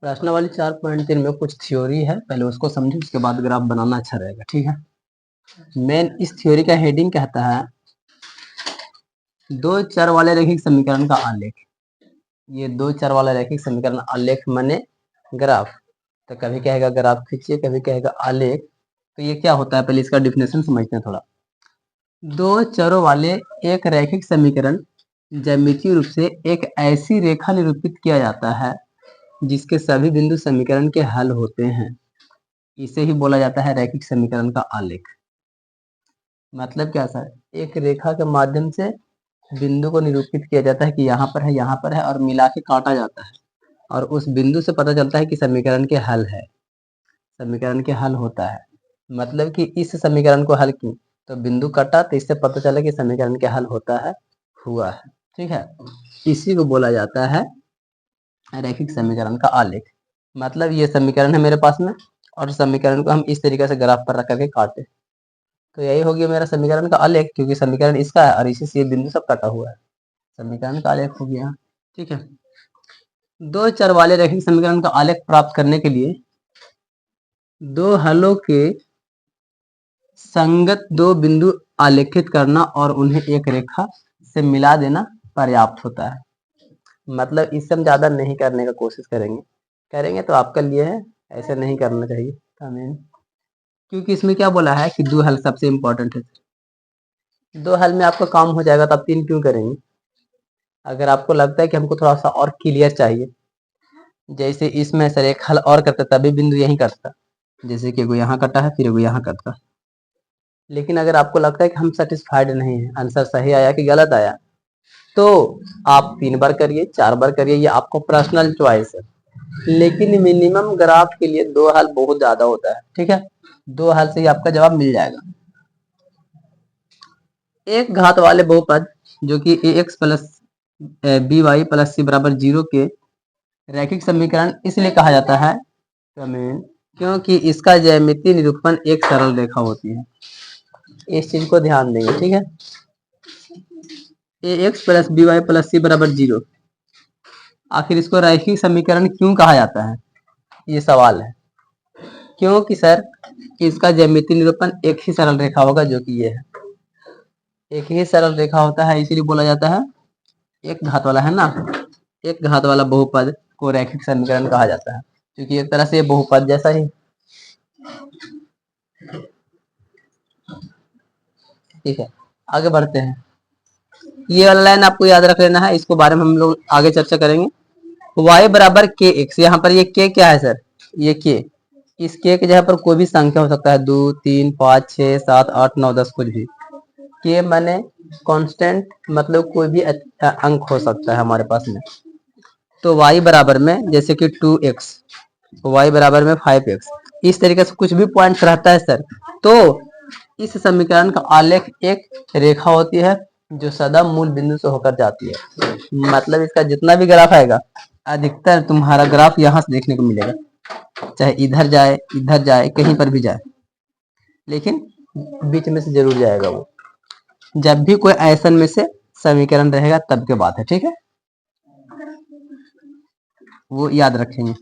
प्रश्नावली 4.3 में कुछ थ्योरी है, पहले उसको समझो, उसके बाद ग्राफ बनाना अच्छा रहेगा। ठीक है, मेन इस थ्योरी का हेडिंग कहता है दो चर वाले रैखिक समीकरण का आलेख। ये दो चर वाला रैखिक समीकरण आलेख माने ग्राफ। तो कभी कहेगा ग्राफ खींचिए, कभी कहेगा आलेख। तो ये क्या होता है, पहले इसका डिफिनेशन समझते हैं थोड़ा। दो चरों वाले एक रैखिक समीकरण ज्यामितीय रूप से एक ऐसी रेखा निरूपित किया जाता है जिसके सभी बिंदु समीकरण के हल होते हैं। इसे ही बोला जाता है रैखिक समीकरण का आलेख। मतलब क्या सर, एक रेखा के माध्यम से बिंदु को निरूपित किया जाता है कि यहाँ पर है, यहाँ पर है, और मिला के काटा जाता है, और उस बिंदु से पता चलता है कि समीकरण के हल है, समीकरण के हल होता है। मतलब कि इस समीकरण को हल की तो बिंदु कटा, तो इससे पता चला कि समीकरण के हल होता है, हुआ है। ठीक है, इसी को बोला जाता है रैखिक समीकरण का आलेख। मतलब ये समीकरण है मेरे पास में, और समीकरण को हम इस तरीके से ग्राफ पर रख करके काटे, तो यही हो गया मेरा समीकरण का आलेख, क्योंकि समीकरण इसका है और इसी से ये बिंदु सब कटा हुआ है, समीकरण का आलेख हो गया। ठीक है, दो चर वाले रैखिक समीकरण का आलेख प्राप्त करने के लिए दो हलों के संगत दो बिंदु आलेखित करना और उन्हें एक रेखा से मिला देना पर्याप्त होता है। मतलब इससे हम ज्यादा नहीं करने का कोशिश करेंगे तो आपके लिए है, ऐसे नहीं करना चाहिए। क्योंकि इसमें क्या बोला है कि दो हल सबसे इंपॉर्टेंट है। दो हल में आपका काम हो जाएगा, तो आप तीन क्यों करेंगे? अगर आपको लगता है कि हमको थोड़ा सा और क्लियर चाहिए, जैसे इसमें सर एक हल और करता तभी बिंदु यहीं कटता, जैसे कि एगो यहाँ कटा है, फिर एगो यहाँ कटता। लेकिन अगर आपको लगता है कि हम सेटिस्फाइड नहीं है, आंसर सही आया कि गलत आया, तो आप 3 बार करिए, 4 बार करिए, ये आपको पर्सनल चॉइस है। लेकिन मिनिमम ग्राफ के लिए दो हल बहुत ज्यादा होता है। ठीक है, दो हल से ही आपका जवाब मिल जाएगा। एक घात वाले बहुपद जो कि ax plus by plus c बराबर 0 के रैखिक समीकरण इसलिए कहा जाता है क्योंकि इसका ज्यामितीय निरूपण एक सरल रेखा होती है। इस चीज को ध्यान देंगे। ठीक है, ax plus by plus c बराबर 0, आखिर इसको रैखिक समीकरण क्यों कहा जाता है, ये सवाल है। क्योंकि सर इसका ज्यामितीय निरूपण एक ही सरल रेखा होगा, जो कि ये है, एक ही सरल रेखा होता है, इसीलिए बोला जाता है एक घात वाला है ना, एक घात वाला बहुपद को रैखिक समीकरण कहा जाता है, क्योंकि एक तरह से बहुपद जैसा ही। ठीक है, आगे बढ़ते हैं। ये वाला लाइन आपको याद रख लेना है, इसको बारे में हम लोग आगे चर्चा करेंगे। y बराबर के एक्स, यहाँ पर ये के क्या है सर, ये के, इस के जगह पर कोई भी संख्या हो सकता है, 2 3 5 6 7 8 9 10, कुछ भी। के माने कांस्टेंट, मतलब कोई भी अंक हो सकता है हमारे पास में। तो y बराबर में जैसे कि 2x, y बराबर में 5x, इस तरीके से कुछ भी पॉइंट रहता है सर, तो इस समीकरण का आलेख एक रेखा होती है जो सदा मूल बिंदु से होकर जाती है। मतलब इसका जितना भी ग्राफ आएगा, अधिकतर तुम्हारा ग्राफ यहाँ से देखने को मिलेगा, चाहे इधर जाए कहीं पर भी जाए, लेकिन बीच में से जरूर जाएगा वो, जब भी कोई ऐसन में से समीकरण रहेगा तब के बात है। ठीक है, वो याद रखेंगे।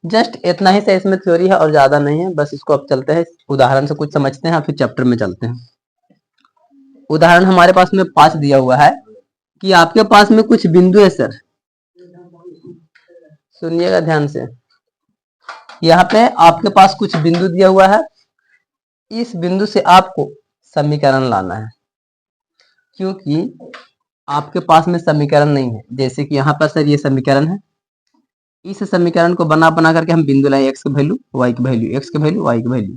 जस्ट इतना ही से इसमें थ्योरी है और ज्यादा नहीं है, बस इसको अब चलते हैं उदाहरण से कुछ समझते हैं, फिर चैप्टर में चलते हैं। उदाहरण हमारे पास में 5 दिया हुआ है कि आपके पास में कुछ बिंदु है सर, सुनिएगा ध्यान से। यहाँ पे आपके पास कुछ बिंदु दिया हुआ है, इस बिंदु से आपको समीकरण लाना है, क्योंकि आपके पास में समीकरण नहीं है। जैसे कि यहाँ पर सर ये समीकरण है, इस समीकरण को बना बना करके हम बिंदु लाए, एक्स की वैल्यू, वाई की वैल्यू, एक्स की वैल्यू, वाई की वैल्यू।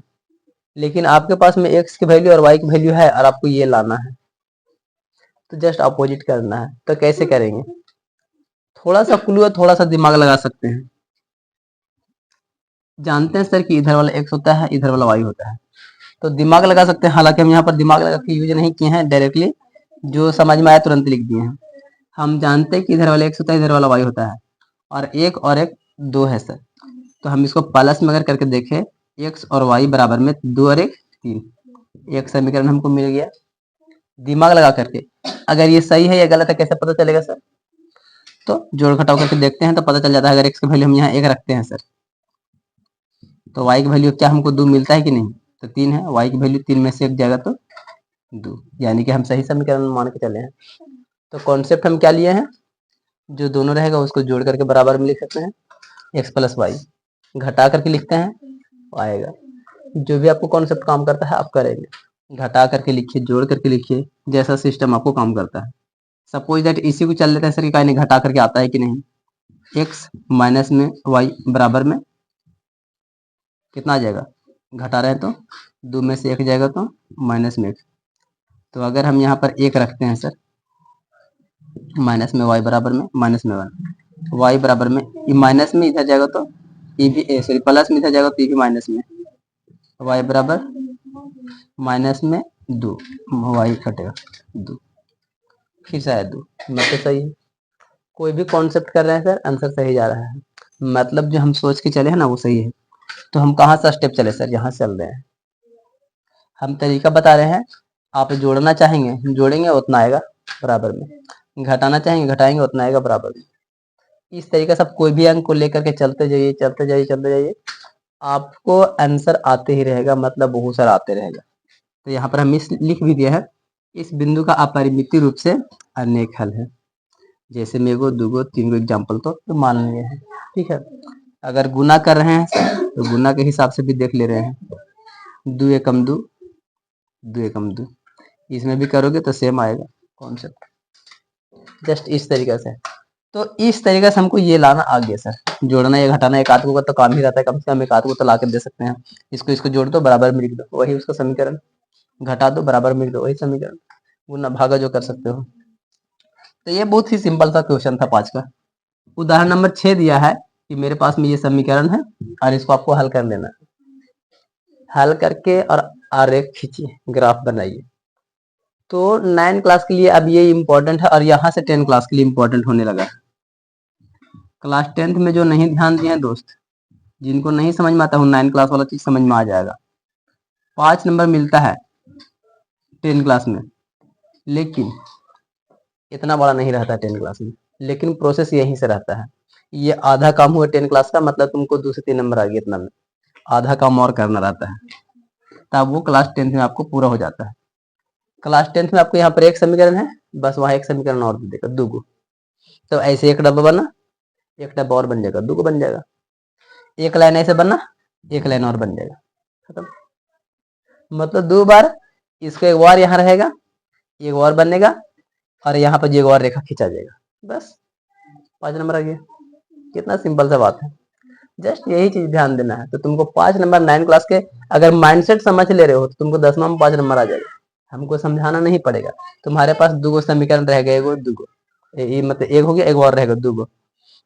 लेकिन आपके पास में एक्स की वैल्यू और वाई की वैल्यू है, और आपको ये लाना है, तो जस्ट अपोजिट करना है। तो कैसे करेंगे, थोड़ा सा क्लू है, थोड़ा सा दिमाग लगा सकते हैं। जानते हैं सर कि इधर वाला एक्स होता है, इधर वाला वाई होता है, तो दिमाग लगा सकते हैं। हालांकि हम यहाँ पर दिमाग लगा के यूज नहीं किए हैं, डायरेक्टली जो समझ में आया तुरंत लिख दिए हैं। हम जानते हैं कि इधर वाला एक्स होता है, इधर वाला वाई होता है, और एक 2 है सर। तो हम इसको प्लस में अगर करके देखें, एक्स और वाई बराबर में 2 और 1 3, एक समीकरण हमको मिल गया। दिमाग लगा करके, अगर ये सही है या गलत है कैसे पता चलेगा सर? तो जोड़ घटाव करके देखते हैं तो पता चल जाता है। अगर x की वैल्यू हम यहाँ 1 रखते हैं सर, तो y की वैल्यू क्या हमको 2 मिलता है कि नहीं? तो 3 है, y की वैल्यू 3 में से 1 जाएगा तो 2, यानी कि हम सही समीकरण मान के चले हैं। तो कॉन्सेप्ट हम क्या लिए हैं, जो दोनों रहेगा उसको जोड़ करके बराबर में लिख सकते हैं, x प्लस वाई, घटा करके लिखते हैं तो आएगा। जो भी आपको कॉन्सेप्ट काम करता है आप करेंगे, घटा करके लिखिए, जोड़ करके लिखिए, जैसा सिस्टम आपको काम करता है। सपोज दैट इसी को चल लेते हैं सर कि नहीं घटा करके आता है कि नहीं, x माइनस में y बराबर में कितना आ जाएगा, घटा रहे हैं तो 2 में से 1 जाएगा तो माइनस में 1। तो अगर हम यहाँ पर 1 रखते हैं सर, माइनस में y बराबर में माइनस में 1, y बराबर में ये माइनस में इधर जाएगा तो ये भी सॉरी प्लस में इधर जाएगा तो ये भी माइनस में, y बराबर माइनस में 2, y कटेगा 2, फिर से आया 2, मतलब सही है। कोई भी कॉन्सेप्ट कर रहे हैं सर, आंसर सही जा रहा है, मतलब जो हम सोच के चले हैं ना वो सही है। तो हम कहाँ से स्टेप चले सर, यहाँ चल रहे हैं, हम तरीका बता रहे हैं। आप जोड़ना चाहेंगे जोड़ेंगे उतना आएगा बराबर में, घटाना चाहेंगे घटाएंगे उतना आएगा बराबर में। इस तरीके से आप कोई भी अंक को लेकर के चलते जाइए चलते जाइए चलते जाइए, आपको आंसर आते ही रहेगा, मतलब बहुत सारा आते रहेगा। तो यहाँ पर हम इस लिख भी दिया है, इस बिंदु का अपरिमित रूप से अनेक हल है। जैसे मेरे को 2 3 एग्जाम्पल तो मान लिए हैं, ठीक है। अगर गुना कर रहे हैं तो गुना के हिसाब से भी देख ले रहे हैं, 2 एकम 2, 2 एकम 2, इसमें भी करोगे तो सेम आएगा कॉन्सेप्ट, जस्ट इस तरीके से। तो इस तरीके से हमको ये लाना आ गया सर, जोड़ना या घटाना एक आध को तो काम ही रहता है, कम से कम एक आध को तो ला के दे सकते हैं। इसको जोड़ दो बराबर में लिख दो, वही उसका समीकरण, घटा दो बराबर में लिख दो, वही समीकरण, गुना भागा जो कर सकते हो। तो ये बहुत ही सिंपल सा क्वेश्चन था 5 का। उदाहरण नंबर 6 दिया है कि मेरे पास में ये समीकरण है और इसको आपको हल कर लेना है, हल करके और आरेख खींचिए, ग्राफ बनाइए। तो 9 क्लास के लिए अब ये इम्पोर्टेंट है और यहाँ से 10 क्लास के लिए इम्पोर्टेंट होने लगा है। क्लास 10th में जो नहीं ध्यान दिए हैं दोस्त, जिनको नहीं समझ में आता, 9 क्लास वाला चीज समझ में आ जाएगा। 5 नंबर मिलता है 10 क्लास में, लेकिन इतना बड़ा नहीं रहता 10 क्लास में, लेकिन प्रोसेस यहीं से रहता है। ये आधा काम हुआ 10 क्लास का, मतलब तुमको 2 से 3 नंबर आ गया, इतना में आधा काम और करना रहता है, तब वो क्लास 10th में आपको पूरा हो जाता है। क्लास 10th में आपको यहाँ पर एक समीकरण है, बस वहाँ एक समीकरण और दे देगा 2 को, तो ऐसे एक डब्बा बना, एक डब्बा और बन जाएगा, 2 को बन जाएगा, एक लाइन ऐसे बना, एक लाइन और बन जाएगा, खत्म। मतलब 2 बार इसको एक बार यहाँ रहेगा, एक और बनेगा और यहाँ पर एक और रेखा खींचा जाएगा, बस 5 नंबर आ गया। कितना सिंपल सा बात है, जस्ट यही चीज ध्यान देना है। तो तुमको 5 नंबर 9 क्लास के अगर माइंडसेट समझ ले रहे हो तो तुमको 10वां में 5 नंबर आ जाएगा, हमको समझाना नहीं पड़ेगा। तुम्हारे पास 2 समीकरण रह गए, एगो 2 ये मतलब एक हो गया, एक और रहेगा 2,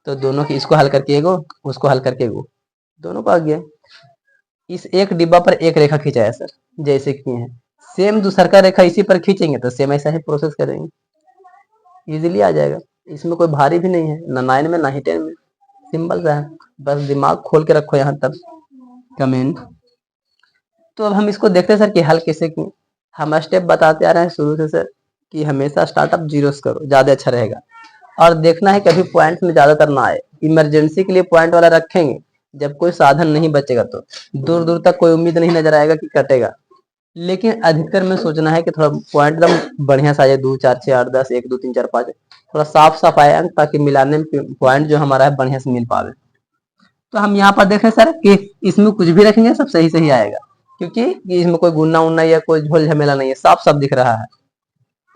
तो दोनों की इसको हल करके एगो, उसको हल करके एगो, दोनों को आ गया। इस एक डिब्बा पर एक रेखा खींचाया सर, जैसे किए हैं, सेम दूसरा का रेखा इसी पर खींचेंगे तो सेम ऐसा ही प्रोसेस करेंगे, इजीली आ जाएगा। इसमें कोई भारी भी नहीं है, ना 9 में ना ही 10 में, सिंपल सा है, बस दिमाग खोल के रखो यहाँ तक कमेंट। तो अब हम इसको देखते हैं सर कि हल कैसे किए। हम स्टेप बताते आ रहे हैं शुरू से सर कि हमेशा स्टार्टअप जीरो से करो, ज्यादा अच्छा रहेगा, और देखना है कभी पॉइंट में ज्यादातर ना आए। इमरजेंसी के लिए पॉइंट वाला रखेंगे, जब कोई साधन नहीं बचेगा तो दूर दूर तक कोई उम्मीद नहीं नजर आएगा कि कटेगा, लेकिन अधिकतर में सोचना है कि थोड़ा पॉइंट एकदम बढ़िया सा आ जाए, 2 4 6 8 10 1 2 3 4 5, थोड़ा साफ साफ आए अंक, ताकि मिलाने में पॉइंट जो हमारा है बढ़िया से मिल पावे। तो हम यहाँ पर देखें सर कि इसमें कुछ भी रखेंगे सब सही सही आएगा, क्योंकि इसमें कोई गुना उन्ना या कोई झोल झमेला नहीं है, साफ साफ दिख रहा है।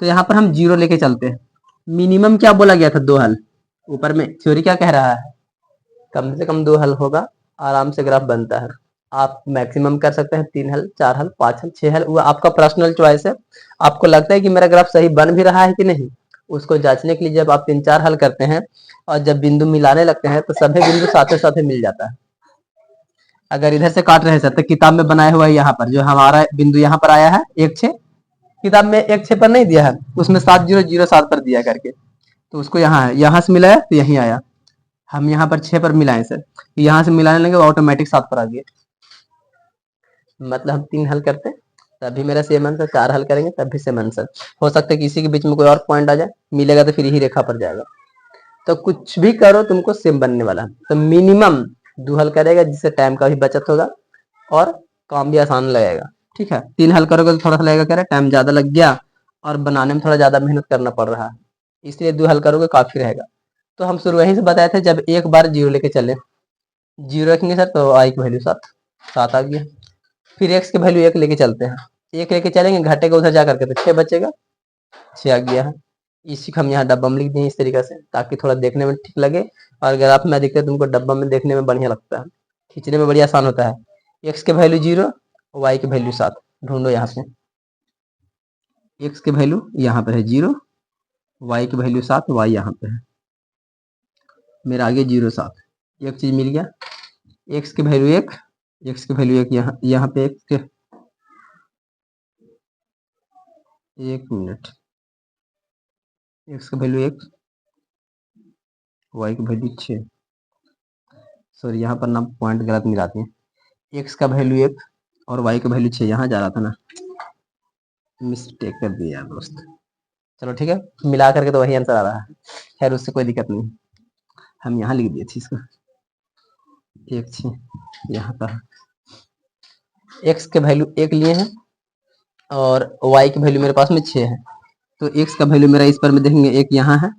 तो यहाँ पर हम 0 लेके चलते हैं। मिनिमम क्या बोला गया था, 2 हल, ऊपर में थ्योरी क्या कह रहा है, कम से कम 2 हल होगा, आराम से ग्राफ बनता है। आप मैक्सिमम कर सकते हैं 3 हल 4 हल 5 हल 6 हल, वो आपका पर्सनल चॉइस है। आपको लगता है कि मेरा ग्राफ सही बन भी रहा है कि नहीं, उसको जांचने के लिए जब आप 3 4 हल करते हैं और जब बिंदु मिलाने लगते हैं तो सभी बिंदु साथे साथे मिल जाता है। अगर इधर से काट रहे सर तो किताब में बनाया हुआ है, यहाँ पर जो हमारा बिंदु यहाँ पर आया है 1 6, किताब में 1 6 पर नहीं दिया है, उसमें 7 0 0 7 पर दिया करके, तो उसको यहाँ है, यहाँ से मिलाया तो यहीं आया। हम यहाँ पर 6 पर मिलाए सर, यहाँ से मिलाने लगे ऑटोमेटिक 7 पर आ गया। मतलब हम 3 हल करते हैं तभी मेरा सेम आंसर, 4 हल करेंगे तब भी सेम आंसर। हो सकता है किसी के बीच में कोई और पॉइंट आ जाए, मिलेगा तो फिर यही रेखा पर जाएगा। तो कुछ भी करो तुमको सेम बनने वाला है। तो मिनिमम 2 हल करेगा, जिससे टाइम का भी बचत होगा और काम भी आसान लगेगा। ठीक है, 3 हल करोगे तो थोड़ा सा लगेगा, कह रहे टाइम ज्यादा लग गया और बनाने में थोड़ा ज्यादा मेहनत करना पड़ रहा है, इसलिए 2 हल करोगे काफी रहेगा। तो हम शुरू वहीं से बताए थे, जब एक बार 0 लेके चले, 0 रखेंगे सर तो आई की वैल्यू 7 आ गया। फिर x की वैल्यू 1 लेके चलते हैं, 1 लेके चलेंगे, घटेगा उधर जा करके तो 6 बचेगा, 6 आ गया है। इसी को हम यहाँ डब्बा में लिख दें इस तरीके से, ताकि थोड़ा देखने में ठीक लगे और ग्राफ में अधिकतर तुमको डब्बा में देखने में बढ़िया लगता है, खींचने में बड़ी आसान होता है। x की वैल्यू 0, y की वैल्यू 7 ढूंढो यहाँ से। x की वैल्यू यहाँ पर है 0, y की वैल्यू 7, y यहाँ पे है, मेरा आगे 0 7, एक चीज मिल गया। x की वैल्यू 1, x की वैल्यू 1 यहाँ पे एक मिनट, x की वैल्यू 1, y की वैल्यू 6, सॉरी यहाँ पर ना पॉइंट गलत मिलाते हैं, x का वैल्यू 1 और y का वैल्यू 6, यहाँ जा रहा था ना, मिस्टेक कर दिया यार दोस्त। चलो ठीक है, मिला करके तो वही आंसर आ रहा है, खैर उससे कोई दिक्कत नहीं, हम यहाँ लिख दिए थे इसको 1 6 यहाँ पर। x के वैल्यू 1 लिए हैं और y की वैल्यू मेरे पास में 6 है, तो x का वैल्यू मेरा इस पर में देखेंगे 1 यहाँ है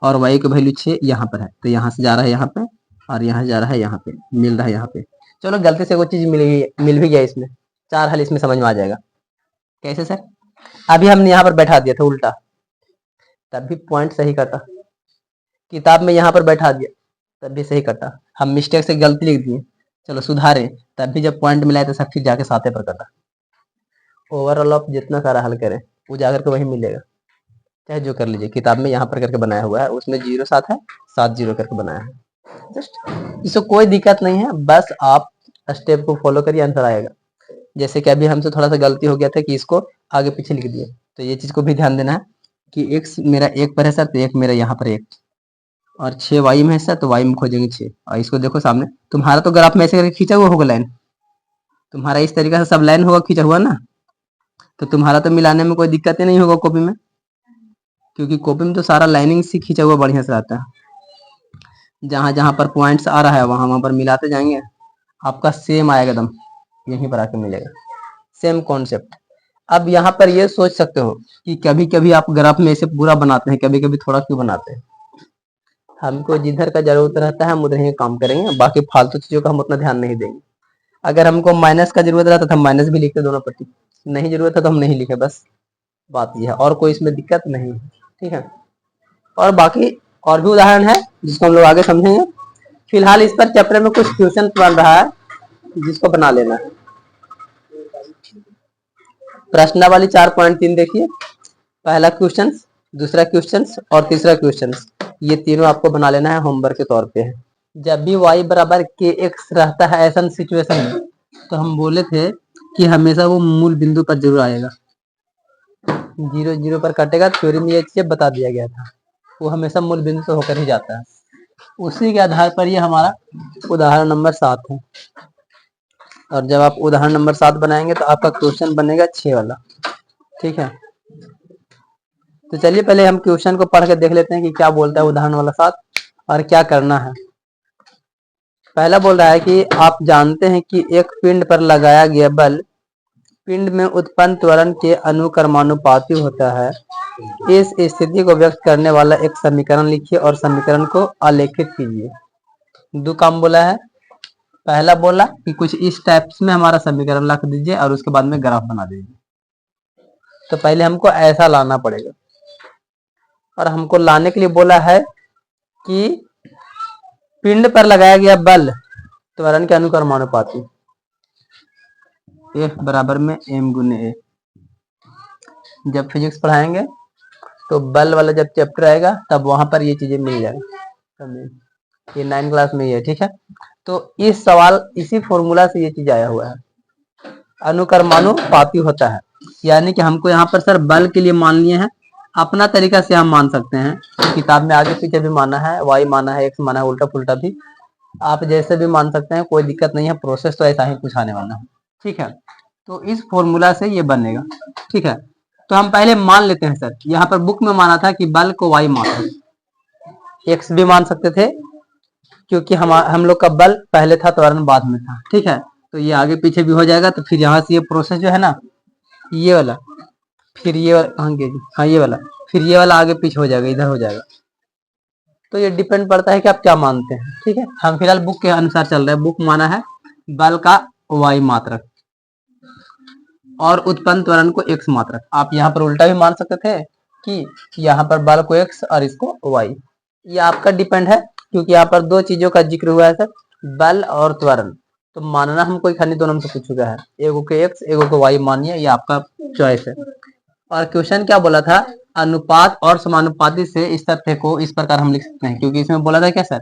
और y का वैल्यू 6 यहाँ पर है, तो यहाँ से जा रहा है यहाँ पे और यहाँ जा रहा है यहाँ पे, मिल रहा है यहाँ पे। चलो गलती से कोई चीज मिल भी गया इसमें, 4 हल इसमें समझ में आ जाएगा। कैसे सर? अभी हमने यहाँ पर बैठा दिया था उल्टा, तब भी पॉइंट सही कटा, किताब में यहाँ पर बैठा दिया तब भी सही कटा, हम मिस्टेक से गलती लिख दिए, चलो सुधारे, तब भी जब पॉइंट मिलाए तो सब फिर जाके 7 पर कटा। ओवरऑल आप जितना सारा हल करें वो जाकर के वही मिलेगा, चाहे जो कर लीजिए, किताब में यहाँ पर करके बनाया हुआ है, उसमें 0 7 है, 7 0 करके बनाया है, जस्ट इसको कोई दिक्कत नहीं है, बस आप स्टेप को फॉलो करिए, आंसर आएगा। जैसे कि अभी हमसे थोड़ा सा गलती हो गया था कि इसको आगे पीछे लिख दिए, तो ये चीज को भी ध्यान देना है कि x मेरा 1 पर है सर, तो 1 मेरा यहाँ पर 1 और 6 y में है सर, तो y में खोजेंगे 6, और इसको देखो सामने, तुम्हारा तो ग्राफ में ऐसे करके खींचा हुआ होगा लाइन, तुम्हारा इस तरीके से सब लाइन होगा खींचा हुआ ना, तो तुम्हारा तो मिलाने में कोई दिक्कत ही नहीं होगा कॉपी में, क्योंकि कॉपी में तो सारा लाइनिंग से खींचा हुआ बढ़िया से आता है, जहां जहां पर पॉइंट्स आ रहा है वहां वहां पर मिलाते जाएंगे, आपका सेम आएगा एकदम, यहीं पर आके मिलेगा, सेम कॉन्सेप्ट। अब यहाँ पर ये सोच सकते हो कि कभी कभी आप ग्राफ में ऐसे पूरा बनाते हैं, कभी कभी थोड़ा क्यों बनाते हैं, हमको जिधर का जरूरत रहता है हम उधर ही काम करेंगे, बाकी फालतू चीजों का हम उतना ध्यान नहीं देंगे। अगर हमको माइनस का जरूरत रहता तो हम माइनस भी लिखते दोनों पट्टी, नहीं जरूरत है तो हम नहीं लिखे, बस बात यह है, और कोई इसमें दिक्कत नहीं है। ठीक है, और बाकी और भी उदाहरण है जिसको हम लोग आगे समझेंगे, फिलहाल इस पर चैप्टर में कुछ क्वेश्चन बन रहा है जिसको बना लेना है। प्रश्नावली 4.3 देखिए, पहला क्वेश्चन, दूसरा क्वेश्चन और तीसरा क्वेश्चन, ये तीनों आपको बना लेना है, होमवर्क के तौर पे है। जब भी y बराबर kx रहता है ऐसा सिचुएशन में, तो हम बोले थे कि हमेशा वो मूल बिंदु पर जरूर आएगा, 0 0 पर कटेगा, थ्योरी में ये चीज बता दिया गया था, वो हमेशा मूल बिंदु से होकर ही जाता है। उसी के आधार पर ये हमारा उदाहरण नंबर 7 है, और जब आप उदाहरण नंबर 7 बनाएंगे तो आपका क्वेश्चन बनेगा 6 वाला। ठीक है, तो चलिए पहले हम क्वेश्चन को पढ़ के देख लेते हैं कि क्या बोलता है उदाहरण वाला 7 और क्या करना है। पहला बोल रहा है कि आप जानते हैं कि एक पिंड पर लगाया गया बल पिंड में उत्पन्न त्वरण के अनुक्रमानुपाती होता है। इस स्थिति को व्यक्त करने वाला एक समीकरण लिखिए और समीकरण को आलेखित कीजिए। दो काम बोला है, पहला बोला कि कुछ इस टाइप्स में हमारा समीकरण लिख दीजिए और उसके बाद में ग्राफ बना दीजिए। तो पहले हमको ऐसा लाना पड़ेगा, और हमको लाने के लिए बोला है कि पिंड पर लगाया गया बल त्वरण के अनुक्रमानुपाती, F बराबर में m गुने ए। जब फिजिक्स पढ़ाएंगे तो बल वाला जब चैप्टर आएगा तब वहां पर ये चीजें मिल जाएगा, ये 9 क्लास में ही है। ठीक है, तो इस सवाल इसी फॉर्मूला से ये चीज आया हुआ है, अनुक्रमानुपाती होता है, यानी कि हमको यहाँ पर सर बल के लिए मान लिए हैं, अपना तरीका से हम मान सकते हैं, किताब में आगे पीछे भी माना है, y माना है, x माना है, उल्टा पुल्टा भी आप जैसे भी मान सकते हैं, कोई दिक्कत नहीं है, प्रोसेस तो ऐसा ही कुछ आने वाला है। ठीक है, तो इस फॉर्मूला से ये बनेगा। ठीक है, तो हम पहले मान लेते हैं सर, यहाँ पर बुक में माना था कि बल को y मापा, एक्स भी मान सकते थे, क्योंकि हम लोग का बल पहले था, त्वरण बाद में था। ठीक है, तो ये आगे पीछे भी हो जाएगा। तो फिर यहाँ से ये प्रोसेस जो है ना, ये वाला, फिर ये वाला कहाँ गया जी, हाँ ये वाला, फिर ये वाला आगे पीछे हो जाएगा, इधर हो जाएगा। तो ये डिपेंड पड़ता है कि आप क्या मानते हैं। ठीक है, हम फिलहाल बुक के अनुसार चल रहे हैं। बुक माना है बल का वाई मात्रक और उत्पन्न त्वरण को एक्स मात्रक। आप यहाँ पर उल्टा भी मान सकते थे कि यहाँ पर बल को एक्स और इसको वाई। ये आपका डिपेंड है, क्योंकि यहाँ पर दो चीजों का जिक्र हुआ है सर, बल और त्वरण। तो मानना हमको एक खाली दोनों में से पूछ चुका है, एगो को एक्स एगो को वाई मानिए, ये आपका चॉइस है। और क्वेश्चन क्या बोला था, अनुपात और समानुपाती से इस तथ्य को इस प्रकार हम लिख सकते हैं, क्योंकि इसमें बोला था क्या सर,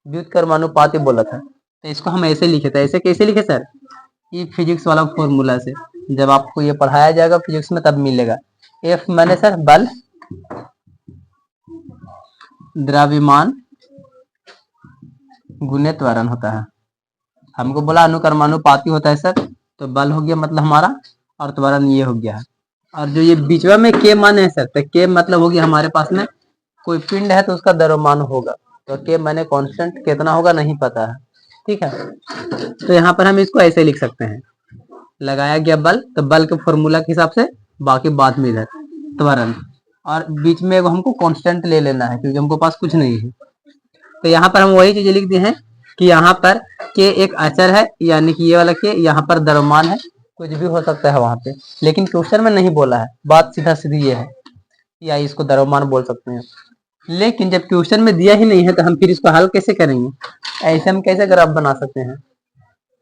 व्युत्क्रमानुपाती बोला था। तो इसको हम ऐसे लिखे थे। ऐसे कैसे लिखे सर, ये फिजिक्स वाला फॉर्मूला से, जब आपको ये पढ़ाया जाएगा फिजिक्स में तब मिलेगा। एफ माने सर बल, द्रव्यमान गुने त्वरण होता है। हमको बोला अनुक्रमानुपाती होता है सर, तो बल हो गया मतलब हमारा, और त्वरण ये हो गया है। और जो ये बीचवा में के माने है सर, तो के मतलब हो गया हमारे पास में कोई पिंड है तो उसका द्रव्यमान होगा। तो के माने कांस्टेंट कितना होगा नहीं पता है। ठीक है, तो यहाँ पर हम इसको ऐसे लिख सकते हैं, लगाया गया बल, तो बल के फॉर्मूला के हिसाब से, बाकी बाद में इधर त्वरण, और बीच में हमको कांस्टेंट ले लेना है, क्योंकि हमको पास कुछ नहीं है। तो यहाँ पर हम वही चीजें लिख दिए हैं कि यहाँ पर के एक अचर है, यानी कि ये वाला के, यहाँ पर द्रव्यमान है, कुछ भी हो सकता है वहां पे, लेकिन क्वेश्चन में नहीं बोला है। बात सीधा सीधी ये है, या इसको द्रव्यमान बोल सकते हैं। लेकिन जब क्वेश्चन में दिया ही नहीं है तो हम फिर इसको हल कैसे करेंगे, ऐसे हम कैसे ग्राफ बना सकते हैं।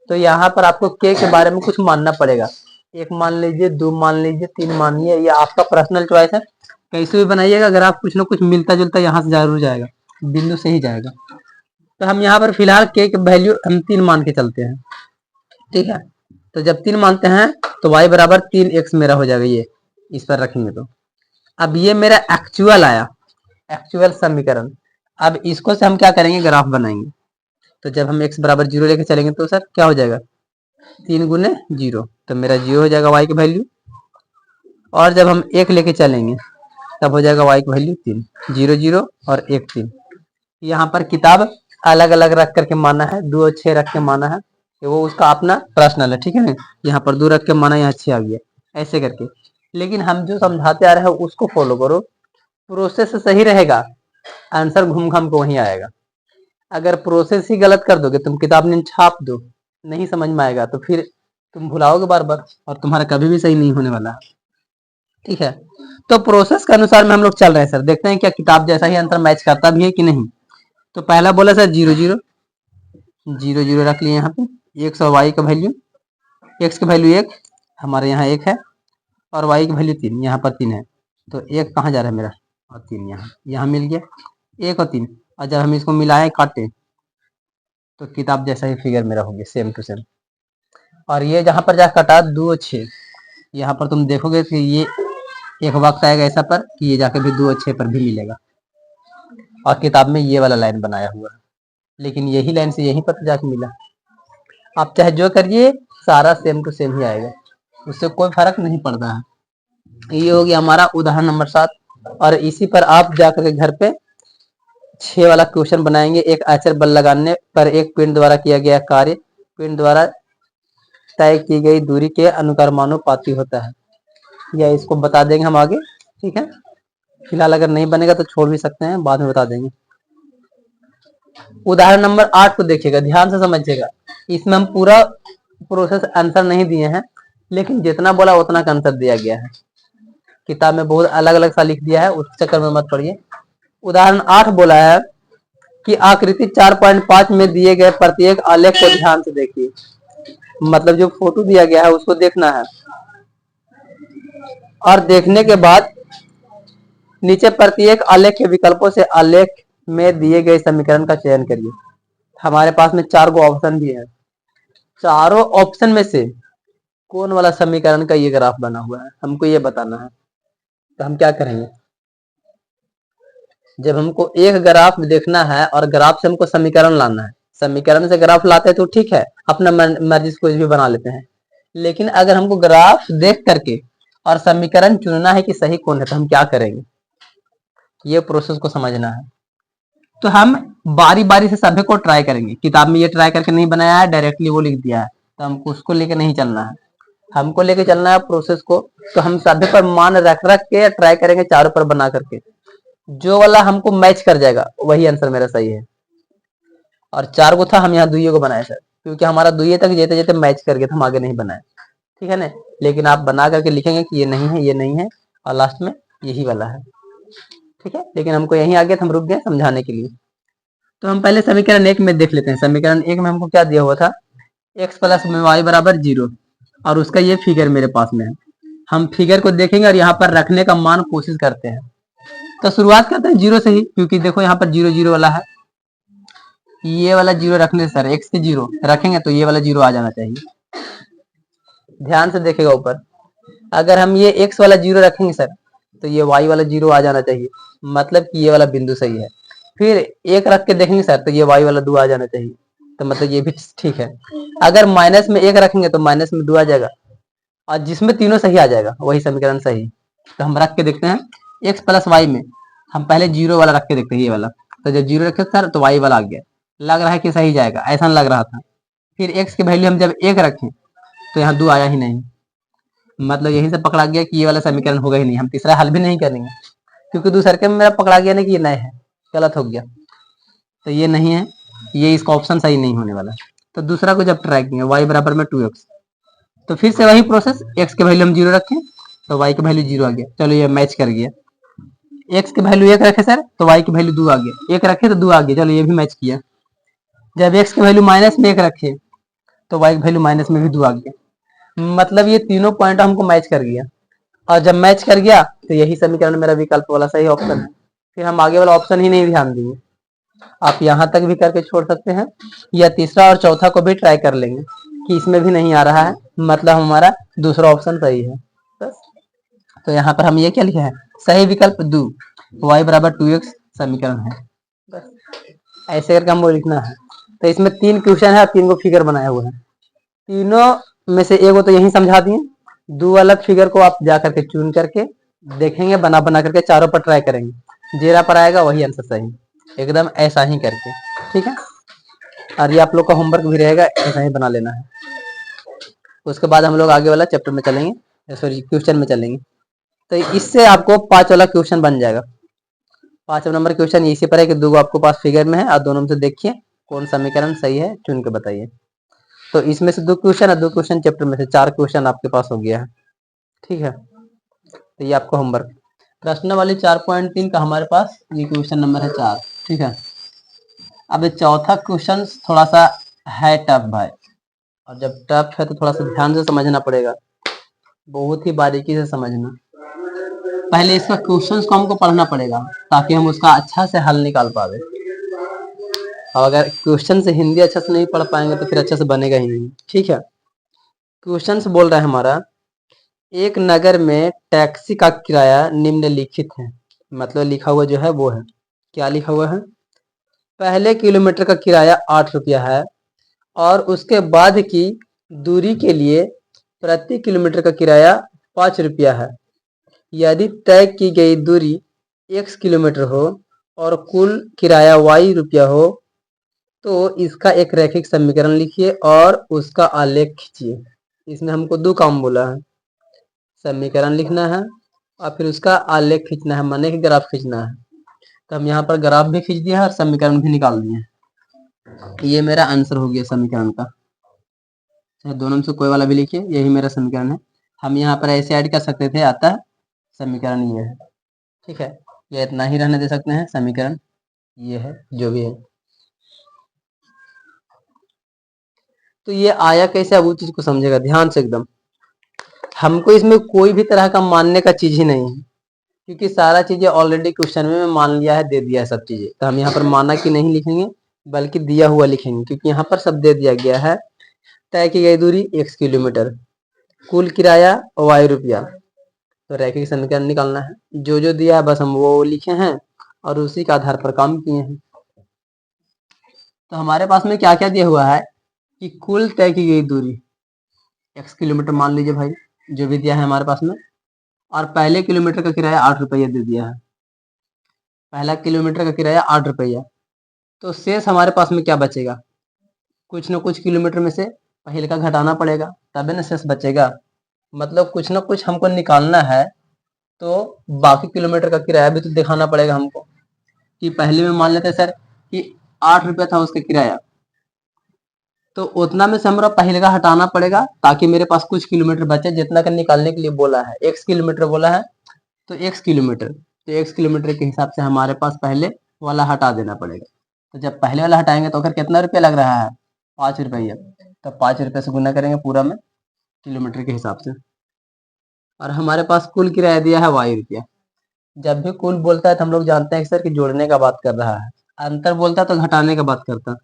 तो यहाँ पर आपको के बारे में कुछ मानना पड़ेगा। एक मान लीजिए, दो मान लीजिए, तीन मानिए, या आपका पर्सनल चॉइस है, कैसे भी बनाइएगा। अगर आप कुछ ना कुछ मिलता जुलता यहाँ से जरूर जाएगा, बिंदु से ही जाएगा। तो हम यहाँ पर फिलहाल के वैल्यू हम 3 मान के चलते हैं। ठीक है, तो जब 3 मानते हैं तो y बराबर 3x मेरा हो जाएगा, ये इस पर रखेंगे तो। अब ये मेरा एक्चुअल आया, एक्चुअल समीकरण। अब इसको से हम क्या करेंगे, ग्राफ बनाएंगे। तो जब हम x बराबर 0 लेके चलेंगे तो सर क्या हो जाएगा, 3 गुने 0, तो मेरा 0 हो जाएगा y की वैल्यू। और जब हम 1 लेके चलेंगे तब हो जाएगा y की वैल्यू 3, 0 0 और 1 3। यहाँ पर किताब अलग अलग रख करके माना है, 2 और 6 रख के माना है, वो उसका अपना पर्सनल है। ठीक है ना, यहाँ पर 2 रख के माना, यहाँ 6 आ गया, ऐसे करके। लेकिन हम जो समझाते आ रहे हैं उसको फॉलो करो, प्रोसेस सही रहेगा, आंसर घूम घाम को वहीं आएगा। अगर प्रोसेस ही गलत कर दोगे, तुम किताब में छाप दो, नहीं समझ में आएगा, तो फिर तुम भुलाओगे बार बार, और तुम्हारा कभी भी सही नहीं होने वाला। ठीक है, तो प्रोसेस के अनुसार में हम लोग चल रहे हैं सर। देखते हैं क्या किताब जैसा ही आंसर मैच करता भी है कि नहीं। तो पहला बोला सर 0 0 0 0 रख लिए यहाँ पे, एक्स और वाई का वैल्यू, एक्स की वैल्यू 1, हमारे यहाँ 1 है, और वाई की वैल्यू 3, यहाँ पर 3 है। तो 1 कहाँ जा रहा है मेरा, और 3 यहाँ यहाँ मिल गया, 1 और 3। और जब हम इसको मिलाएं काटे तो किताब जैसा ही फिगर मेरा हो गया, सेम टू सेम। और ये जहाँ पर जा कटा 2 और 6, यहाँ पर तुम देखोगे कि ये एक वक्त आएगा ऐसा पर कि ये जाकर भी 2 और 6 पर भी मिलेगा। और किताब में ये वाला लाइन बनाया हुआ है, लेकिन यही लाइन से यहीं पर जाके मिला। आप चाहे जो करिए, सारा सेम टू सेम ही आएगा, उससे कोई फर्क नहीं पड़ता है। ये हो गया हमारा उदाहरण नंबर 7। और इसी पर आप जाकर के घर पे 6 वाला क्वेश्चन बनाएंगे। एक अचर बल लगाने पर एक पिंड द्वारा किया गया कार्य पिंड द्वारा तय की गई दूरी के अनुक्रमानुपाती होता है, या इसको बता देंगे हम आगे। ठीक है, फिलहाल अगर नहीं बनेगा तो छोड़ भी सकते हैं, बाद में बता देंगे। उदाहरण नंबर 8 को देखिएगा, ध्यान से समझिएगा। इसमें हम पूरा प्रोसेस आंसर नहीं दिए हैं, लेकिन जितना बोला उतना का आंसर दिया गया है। किताब में बहुत अलग अलग सा लिख दिया है, उस चक्कर में मत पड़िए। उदाहरण 8 बोला है कि आकृति 4.5 में दिए गए प्रत्येक आलेख को ध्यान से देखिए। मतलब जो फोटो दिया गया है उसको देखना है, और देखने के बाद नीचे प्रत्येक आलेख के विकल्पों से आलेख में दिए गए समीकरण का चयन करिए। हमारे पास में 4 गो ऑप्शन भी है, चारों ऑप्शन में से कौन वाला समीकरण का ये ग्राफ बना हुआ है, हमको ये बताना है। तो हम क्या करेंगे, जब हमको एक ग्राफ देखना है और ग्राफ से हमको समीकरण लाना है, समीकरण से ग्राफ लाते हैं तो ठीक है, अपना मर्जी से कुछ भी बना लेते हैं। लेकिन अगर हमको ग्राफ देख करके और समीकरण चुनना है कि सही कौन है, तो हम क्या करेंगे, ये प्रोसेस को समझना है। तो हम बारी बारी से सभी को ट्राई करेंगे। किताब में ये ट्राई करके नहीं बनाया है, डायरेक्टली वो लिख दिया है, तो हमको उसको लेके नहीं चलना है, हमको लेके चलना है प्रोसेस को। तो हम सभी पर मान रख रख के ट्राई करेंगे, चारों पर बना करके, जो वाला हमको मैच कर जाएगा वही आंसर मेरा सही है। और 4 को था, हम यहाँ दुइये को बनाए सर, क्योंकि हमारा दुइये तक जेते जेते मैच कर गया था, हम आगे नहीं बनाए, ठीक है ना। लेकिन आप बना करके लिखेंगे कि ये नहीं है, ये नहीं है, और लास्ट में यही वाला है, ठीक है। लेकिन हमको यहीं आ गया तो हम रुक गए समझाने के लिए। तो हम पहले समीकरण 1 में देख लेते हैं। समीकरण 1 में हमको क्या दिया हुआ था, x प्लस वाई बराबर 0, और उसका ये फिगर मेरे पास में है। हम फिगर को देखेंगे और यहाँ पर रखने का मान कोशिश करते हैं। तो शुरुआत करते हैं 0 से ही, क्योंकि देखो यहाँ पर 0 0 वाला है, ये वाला 0 रखने से सर x के 0 रखेंगे तो ये वाला 0 आ जाना चाहिए। ध्यान से देखेगा ऊपर, अगर हम ये x वाला 0 रखेंगे सर तो ये y वाला 0 आ जाना चाहिए, मतलब कि ये वाला बिंदु सही है। फिर 1 रख के देखेंगे सर तो ये y वाला 2 आ जाना चाहिए, तो मतलब ये भी ठीक है। अगर माइनस में 1 रखेंगे तो माइनस में 2 आ जाएगा, और जिसमें तीनों सही आ जाएगा वही समीकरण सही। तो हम रख के देखते हैं, x प्लस वाई में हम पहले 0 वाला रख के देखते हैं, ये वाला। तो जब 0 रखे सर तो y वाला आ गया, लग रहा है कि सही जाएगा, ऐसा लग रहा था। फिर x की वैल्यू हम जब 1 रखें तो यहाँ 2 आया ही नहीं, मतलब यहीं से पकड़ा गया कि ये वाला समीकरण होगा ही नहीं, हम तीसरा हल भी नहीं करेंगे, क्योंकि दूसरे के में मेरा पकड़ा गया ना कि ये नए है, गलत हो गया, तो ये नहीं है, ये इसका ऑप्शन सही नहीं होने वाला। तो दूसरा को जब ट्राई करेंगे y बराबर में 2x, तो फिर से वही प्रोसेस, x के वैल्यू हम 0 रखें तो y की वैल्यू 0 आ गया, चलो ये मैच कर गया। x की वैल्यू 1 रखे सर तो y की वैल्यू 2 आ गया, 1 रखे तो 2 आ गया, चलो ये भी मैच किया। जब x की वैल्यू माइनस में 1 रखे तो y की वैल्यू माइनस में भी 2 आ गया, मतलब ये तीनों पॉइंट हमको मैच कर गया। और जब मैच कर गया तो यही समीकरण मेरा विकल्प वाला सही ऑप्शन है। फिर हम आगे वाला ऑप्शन ही नहीं ध्यान देंगे, आप यहाँ तक भी करके छोड़ सकते हैं, या तीसरा और चौथा को भी ट्राई कर लेंगे कि इसमें भी नहीं आ रहा है, मतलब हमारा दूसरा ऑप्शन सही है बस। तो यहाँ पर हम ये क्या लिखे हैं, सही विकल्प 2 y बराबर 2x समीकरण है बस, ऐसे करके हमको लिखना है। तो इसमें 3 क्वेश्चन है और 3 को फिगर बनाया हुआ है, तीनों में से एक को तो यही समझा दिए, 2 अलग फिगर को आप जा करके चुन करके देखेंगे, बना बना करके चारों पर ट्राई करेंगे, जेरा पर आएगा वही आंसर सही, एकदम ऐसा ही करके, ठीक है। और ये आप लोग का होमवर्क भी रहेगा, ऐसा ही बना लेना है। उसके बाद हम लोग आगे वाला चैप्टर में चलेंगे, सॉरी क्वेश्चन में चलेंगे। तो इससे आपको 5 वाला क्वेश्चन बन जाएगा। 5 नंबर क्वेश्चन इसी पर है कि 2 आपको पास फिगर में है और दोनों में से देखिए कौन समीकरण सही है, चुन के बताइए। तो इसमें से 2 क्वेश्चन और 2 क्वेश्चन चैप्टर में से 4 क्वेश्चन आपके पास हो गया है, ठीक है। तो ये आपका होमवर्क प्रश्न वाली 4.3 का हमारे पास ये क्वेश्चन नंबर है 4, ठीक है। अब चौथा क्वेश्चन थोड़ा सा है टफ भाई, और जब टफ है तो थोड़ा सा ध्यान से समझना पड़ेगा, बहुत ही बारीकी से समझना। पहले इसका क्वेश्चंस को हमको पढ़ना पड़ेगा ताकि हम उसका अच्छा से हल निकाल पावे। और अगर क्वेश्चन से हिंदी अच्छा से नहीं पढ़ पाएंगे तो फिर अच्छा से बनेगा ही नहीं, ठीक है। क्वेश्चन बोल रहा है हमारा, एक नगर में टैक्सी का किराया निम्नलिखित है, मतलब लिखा हुआ जो है वो है, क्या लिखा हुआ है, पहले किलोमीटर का किराया 8 रुपया है और उसके बाद की दूरी के लिए प्रति किलोमीटर का किराया 5 रुपया है। यदि तय की गई दूरी x किलोमीटर हो और कुल किराया y रुपया हो तो इसका एक रैखिक समीकरण लिखिए और उसका आलेख खींचिए। इसमें हमको 2 काम बोला है, समीकरण लिखना है और फिर उसका आलेख खींचना है, माने कि ग्राफ खींचना है। तो हम यहाँ पर ग्राफ भी खींच दिया है और समीकरण भी निकाल दिए हैं। ये मेरा आंसर हो गया समीकरण का, चाहे दोनों में से कोई वाला भी लिखिए, यही मेरा समीकरण है। हम यहाँ पर ऐसे ऐड कर सकते थे, अतः समीकरण ये है, ठीक है। ये इतना ही रहने दे सकते हैं, समीकरण ये है जो भी है। तो ये आया कैसे, अब उस चीज को समझेगा ध्यान से एकदम। हमको इसमें कोई भी तरह का मानने का चीज ही नहीं है, क्योंकि सारा चीजें ऑलरेडी क्वेश्चन में मान लिया है, दे दिया है सब चीजें। तो हम यहाँ पर माना कि नहीं लिखेंगे बल्कि दिया हुआ लिखेंगे, क्योंकि यहाँ पर सब दे दिया गया है। तय की गई दूरी x किलोमीटर, कुल किराया y रुपया, तो रैखिक समीकरण निकालना है। जो जो दिया है बस हम वो लिखे हैं और उसी के आधार पर काम किए हैं। तो हमारे पास में क्या क्या दिया हुआ है कि कुल तय की गई दूरी x किलोमीटर मान लीजिए भाई, जो भी दिया है हमारे पास में, और पहले किलोमीटर का किराया 8 रुपया दे दिया है, पहला किलोमीटर का किराया 8 रुपया, तो शेष हमारे पास में क्या बचेगा, कुछ न कुछ किलोमीटर में से पहले का घटाना पड़ेगा, तभी ना शेष बचेगा। मतलब कुछ ना कुछ हमको निकालना है, तो बाकी किलोमीटर का किराया भी तो दिखाना पड़ेगा हमको। कि पहले में मान लेते हैं सर कि 8 रुपया था उसका किराया, तो उतना में से हमारा पहले का हटाना पड़ेगा ताकि मेरे पास कुछ किलोमीटर बचे, जितना का निकालने के लिए बोला है, x किलोमीटर बोला है, तो x किलोमीटर, तो x किलोमीटर के हिसाब से हमारे पास पहले वाला हटा देना पड़ेगा। तो जब पहले वाला हटाएंगे तो फिर कितना रुपया लग रहा है, 5 रुपया। तो 5 रुपये से गुना करेंगे पूरा में किलोमीटर के हिसाब से, और हमारे पास कुल किराया दिया है y रुपया। जब भी कुल बोलता है तो हम लोग जानते हैं कि सर कि जोड़ने का बात कर रहा है, अंतर बोलता है तो घटाने का बात करता है।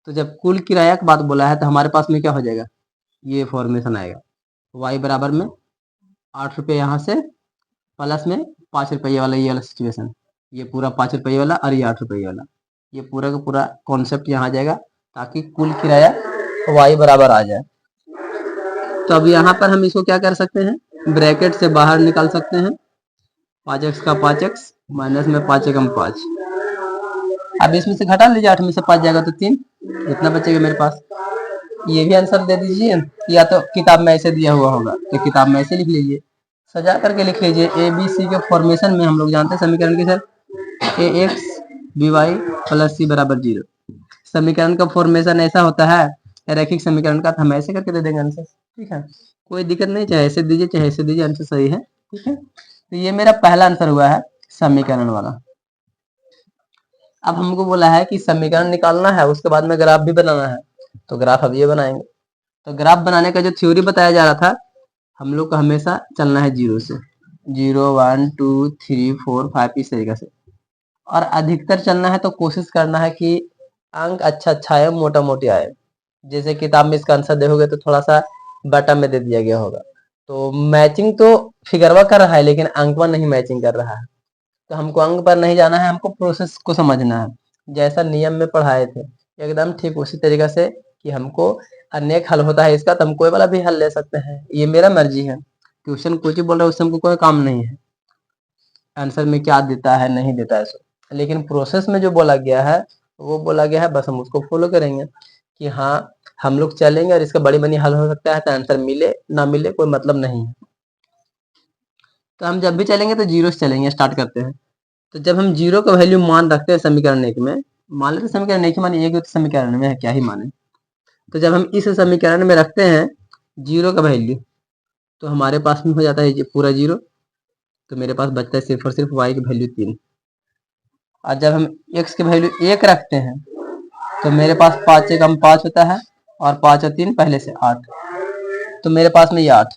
तो जब कुल किराया की बात बोला है तो हमारे पास में क्या हो जाएगा, ये फॉर्मेशन आएगा, y बराबर में 8 रुपये यहाँ से प्लस में 5 रुपये वाला ये वाला सिचुएशन, ये पूरा 5 रुपये वाला और ये 8 रुपये वाला, ये पूरा का पूरा कॉन्सेप्ट यहाँ आ जाएगा ताकि कुल किराया y बराबर आ जाए। तो अब यहाँ पर हम इसको क्या कर सकते हैं, ब्रैकेट से बाहर निकाल सकते हैं, 5x का 5x माइनस में 5 एकम 5। अब इसमें से घटा लीजिए, 8 में से 5 जाएगा तो 3, इतना बचेगा मेरे पास। ये भी आंसर दे दीजिए, या तो किताब में ऐसे दिया हुआ होगा तो किताब में ऐसे लिख लीजिए, सजा करके लिख लीजिए। ए बी सी के फॉर्मेशन में हम लोग जानते हैं समीकरण की सर ए x B y plus c बराबर 0। समीकरण का फॉर्मेशन ऐसा होता है रैखिक समीकरण का, तो हम ऐसे करके दे देंगे आंसर, ठीक है, कोई दिक्कत नहीं, चाहे ऐसे दीजिए चाहे ऐसे दीजिए, आंसर सही है, ठीक है। तो ये मेरा पहला आंसर हुआ है समीकरण वाला। अब हमको बोला है कि समीकरण निकालना है, उसके बाद में ग्राफ भी बनाना है, तो ग्राफ अब ये बनाएंगे। तो ग्राफ बनाने का जो थ्योरी बताया जा रहा था, हम लोग को हमेशा चलना है 0 से, 0 1 2 3 4 5 इस तरीके से, और अधिकतर चलना है तो कोशिश करना है कि अंक अच्छा अच्छा आए, मोटा मोटी आए। जैसे किताब में इसका आंसर देखोगे तो थोड़ा सा बटन में दे दिया गया होगा, तो मैचिंग तो फिगरवा कर रहा है लेकिन अंकवा नहीं मैचिंग कर रहा है। तो हमको अंक पर नहीं जाना है, हमको प्रोसेस को समझना है, जैसा नियम में पढ़ाए थे एकदम ठीक उसी तरीके से, कि हमको अनेक हल होता है इसका, तो हम कोई वाला भी हल ले सकते हैं, ये मेरा मर्जी है। क्वेश्चन कुछ ही बोल रहा है उससे हमको कोई काम नहीं है, आंसर में क्या देता है नहीं देता है सो, लेकिन प्रोसेस में जो बोला गया है वो बोला गया है, बस हम उसको फॉलो करेंगे कि हाँ हम लोग चलेंगे और इसका बड़ी बनी हल हो सकता है, तो आंसर मिले ना मिले कोई मतलब नहीं है। तो हम जब भी चलेंगे तो 0 से चलेंगे, स्टार्ट करते हैं। तो जब हम 0 का वैल्यू मान रखते हैं समीकरण 1 में, मान लेते समीकरण 1 मान 1 समीकरण में है, क्या ही माने, तो जब हम इस समीकरण में रखते हैं 0 का वैल्यू, तो हमारे पास में हो जाता है पूरा 0, तो मेरे पास बचता है सिर्फ और सिर्फ y की वैल्यू 3। और जब हम x की वैल्यू 1 रखते हैं तो मेरे पास 5 एकम 5 होता है, और 5 और 3 पहले से 8, तो मेरे पास में ये 8।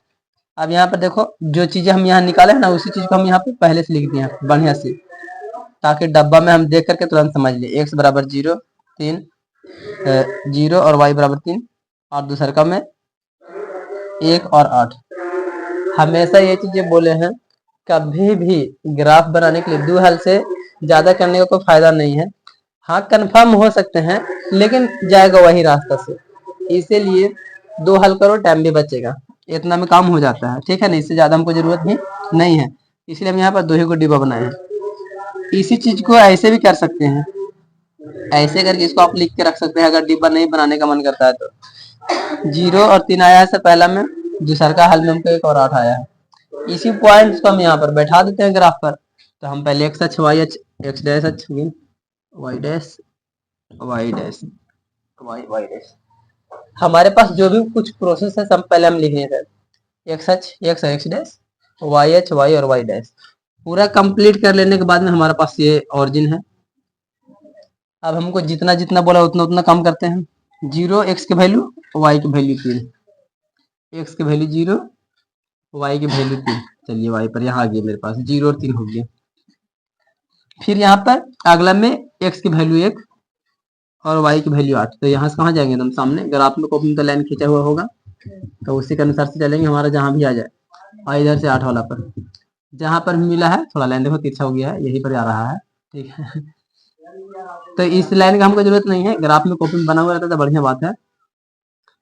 अब यहाँ पर देखो जो चीजें हम यहाँ निकाले हैं ना, उसी चीज को हम यहाँ पे पहले से लिख दिए हैं बढ़िया से, ताकि डब्बा में हम देख करके तुरंत समझ लिए। x बराबर 0 3 0 और y बराबर 3, और दूसरा का में 1 और 8। हमेशा ये चीजें बोले हैं, कभी भी ग्राफ बनाने के लिए 2 हल से ज्यादा करने का कोई फायदा नहीं है। हाँ कंफर्म हो सकते हैं लेकिन जाएगा वही रास्ता से, इसीलिए 2 हल करो, टाइम भी बचेगा, इतना में काम हो जाता है, ठीक है ना, इससे ज्यादा हमको जरूरत भी नहीं है, इसलिए हम यहाँ पर 2 ही को डिब्बा बनाए हैं। इसी चीज को ऐसे भी कर सकते हैं, ऐसे करके इसको आप लिख के रख सकते हैं, अगर डिब्बा नहीं बनाने का मन करता है तो। 0 और 3 आया है से पहला में, दूसरा का हल में हमको 1 और 8 आया है, इसी पॉइंट को हम यहाँ पर बैठा देते हैं ग्राफ पर। तो हम पहले x अक्ष y अक्ष x डैश अक्ष y dash y dash y dash, हमारे पास जो भी कुछ प्रोसेस है सब पहले हम लिख रहे थे, x अक्ष x डैश y अक्ष y और y डैश, पूरा कंप्लीट कर लेने के बाद में हमारे पास ये ऑरिजिन है। अब हमको जितना जितना बोला उतना उतना कम करते हैं, 0 x की वैल्यू y की वैल्यू 3, x की वैल्यू 0 y की वैल्यू 3, चलिए y पर यहाँ आ गया मेरे पास 0 और 3 हो गया। फिर यहाँ पर अगला में x की वैल्यू 1 और y की वैल्यू 8, तो यहाँ से कहाँ जाएंगे एकदम सामने, ग्राफ में कॉपी में तो लाइन खींचा हुआ होगा, तो उसी के अनुसार से चलेंगे, हमारा जहाँ भी आ जाए, और इधर से 8 वाला पर जहाँ पर मिला है, थोड़ा लाइन देखो तिरछा हो गया है, यही पर आ रहा है, ठीक है। तो इस लाइन का हमको जरूरत नहीं है, ग्राफ में कॉपी में बना हुआ रहता तो बढ़िया बात है,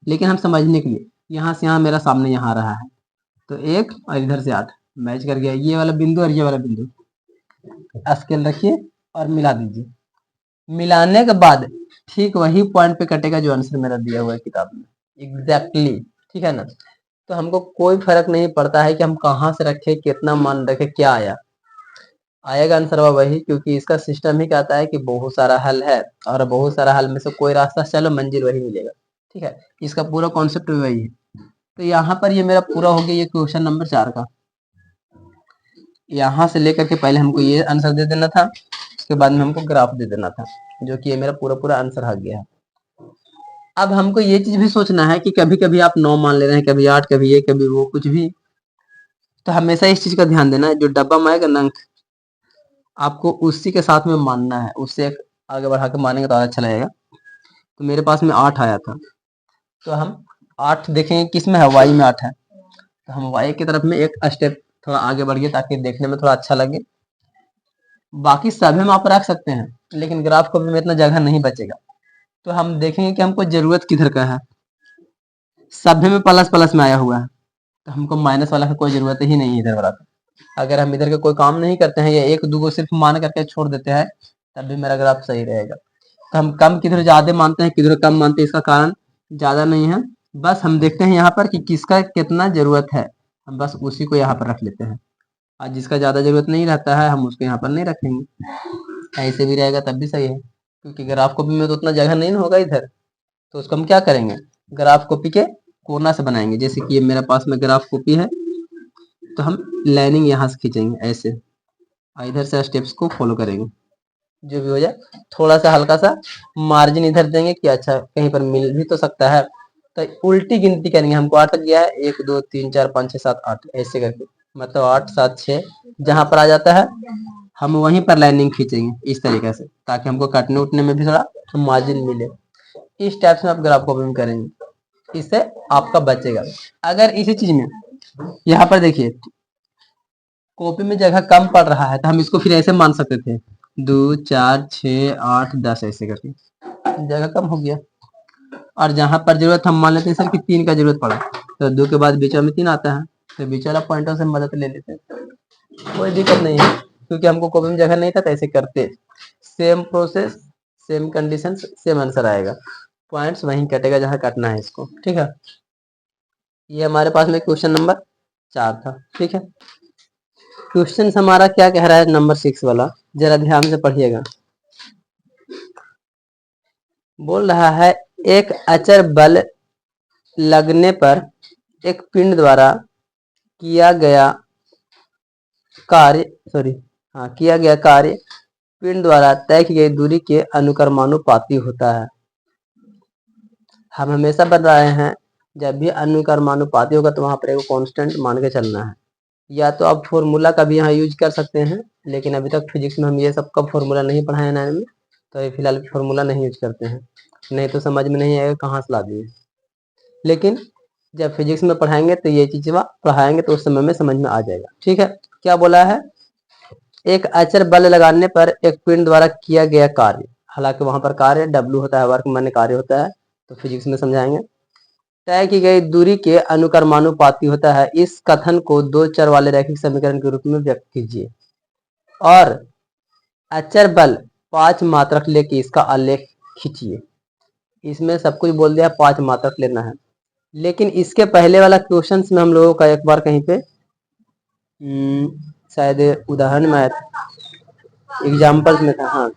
लेकिन हम समझने के लिए यहाँ से यहाँ मेरा सामने यहाँ आ रहा है, तो 1 और इधर से 8 मैच कर गया, ये वाला बिंदु और ये वाला बिंदु, स्केल रखिए और मिला दीजिए, मिलाने के बाद ठीक वही पॉइंट पे कटेगा जो आंसर मेरा दिया हुआ है किताब में, एग्जैक्टली। ठीक है ना। तो हमको कोई फर्क नहीं पड़ता है कि हम कहाँ से रखे, कितना मान रखे, क्या आया, आएगा आंसर वही, क्योंकि इसका सिस्टम ही कहता है कि बहुत सारा हल है और बहुत सारा हल में से कोई रास्ता चलो मंजिल वही मिलेगा। ठीक है, इसका पूरा कॉन्सेप्ट वही है। तो यहाँ पर ये मेरा पूरा हो गया ये क्वेश्चन नंबर 4 का। यहाँ से लेकर के पहले हमको ये आंसर दे देना था, उसके बाद में हमको ग्राफ दे देना था, जो कि ये मेरा पूरा पूरा आंसर आ गया है। अब हमको ये चीज भी सोचना है कि कभी कभी आप 9 मान ले रहे हैं, कभी 8, कभी ये, कभी वो, कुछ भी। तो हमेशा इस चीज का ध्यान देना है, जो डब्बा में आएगा ना अंक, आपको उसी के साथ में मानना है, उससे आगे बढ़ा के मानेंगे तो अच्छा लगेगा। तो मेरे पास में 8 आया था, तो हम 8 देखेंगे किस में है, वाई में 8 है, तो हम वाई की तरफ में एक स्टेप थोड़ा आगे बढ़ गए ताकि देखने में थोड़ा अच्छा लगे। बाकी सभी हम आप रख सकते हैं, लेकिन ग्राफ कॉपी में इतना जगह नहीं बचेगा। तो हम देखेंगे कि हमको जरूरत किधर का है। सभी में प्लस प्लस में आया हुआ है, तो हमको माइनस वाला की कोई जरूरत ही नहीं है इधर वाला। अगर हम इधर का कोई काम नहीं करते हैं या एक दो सिर्फ मान करके छोड़ देते हैं, तब भी मेरा ग्राफ सही रहेगा। तो हम कम किधर ज्यादा मानते हैं, किधर कम मानते हैं, इसका कारण ज्यादा नहीं है। बस हम देखते हैं यहाँ पर कि किसका कितना जरूरत है, हम बस उसी को यहाँ पर रख लेते हैं। और जिसका ज्यादा जरूरत नहीं रहता है हम उसको यहाँ पर नहीं रखेंगे। ऐसे भी रहेगा तब भी सही है, क्योंकि ग्राफ कॉपी में तो उतना जगह नहीं होगा इधर। तो उसको हम क्या करेंगे, ग्राफ कॉपी के कोना से बनाएंगे। जैसे कि ये मेरे पास में ग्राफ कॉपी है, तो हम लाइनिंग यहाँ से खींचेंगे ऐसे, और इधर से स्टेप्स को फॉलो करेंगे, जो भी हो जाए। थोड़ा सा हल्का सा मार्जिन इधर देंगे कि अच्छा कहीं पर मिल भी तो सकता है। तो उल्टी गिनती करेंगे, हमको 8 तक गया है, 1 2 3 4 5 6 7 8 ऐसे करके, मतलब 8 7 6 जहां पर आ जाता है हम वहीं पर लाइनिंग खींचेंगे इस तरीके से, ताकि हमको काटने उठने में भी थोड़ा मार्जिन मिले। इस टाइप से आप ग्राफ कॉपी में करेंगे, इससे आपका बचेगा। अगर इसी चीज में यहाँ पर देखिए कॉपी में जगह कम पड़ रहा है, तो हम इसको फिर ऐसे मान सकते थे 2 4 6 8 10 ऐसे करके, जगह कम हो गया। और जहां पर जरूरत हम मान लेते हैं सर कि 3 का जरूरत पड़ा, तो 2 के बाद बीच में 3 आता है, तो बीच वाला पॉइंटों से मदद ले लेते हैं, कोई दिक्कत नहीं है। क्योंकि हमको कॉपी में जगह नहीं था तो ऐसे करते, same process, same condition, same answer आएगा। पॉइंट्स वहीं कटेगा जहां काटना है इसको। ठीक है, ये हमारे पास में क्वेश्चन नंबर 4 था। ठीक है, क्वेश्चन हमारा क्या कह रहा है नंबर 6 वाला, जरा ध्यान से पढ़िएगा। बोल रहा है एक अचर बल लगने पर एक पिंड द्वारा किया गया कार्य किया गया कार्य पिंड द्वारा तय की गई दूरी के अनुक्रमानुपाती होता है। हम हमेशा बन रहे हैं जब भी अनुक्रमानुपाती होगा तो वहां पर एक कांस्टेंट मान के चलना है। या तो आप फॉर्मूला का भी यहाँ यूज कर सकते हैं, लेकिन अभी तक फिजिक्स में हम ये सब का फॉर्मूला नहीं पढ़ाए हैं में, तो ये फिलहाल फॉर्मूला नहीं यूज करते हैं, नहीं तो समझ में नहीं आएगा कहाँ से ला दिए। लेकिन जब फिजिक्स में पढ़ाएंगे तो ये चीज पढ़ाएंगे तो उस समय में समझ में आ जाएगा। ठीक है, क्या बोला है, एक अचर बल लगाने पर एक पिंड द्वारा किया गया कार्य, हालांकि वहां पर कार्य W होता है, वर्क माने कार्य होता है, तो फिजिक्स में समझाएंगे, तय की गई दूरी के अनुक्रमानुपाती होता है। इस कथन को 2 चर वाले रैखिक समीकरण के रूप में व्यक्त कीजिए। और अचर बल 5 मात्रक लेके इसका आलेख खींचिए। इसमें सब कुछ बोल दिया, 5 मात्रक लेना है। लेकिन इसके पहले वाला क्वेश्चन में हम लोगों का एक बार कहीं पे शायद उदाहरण में एग्जाम्पल में था, हाँ,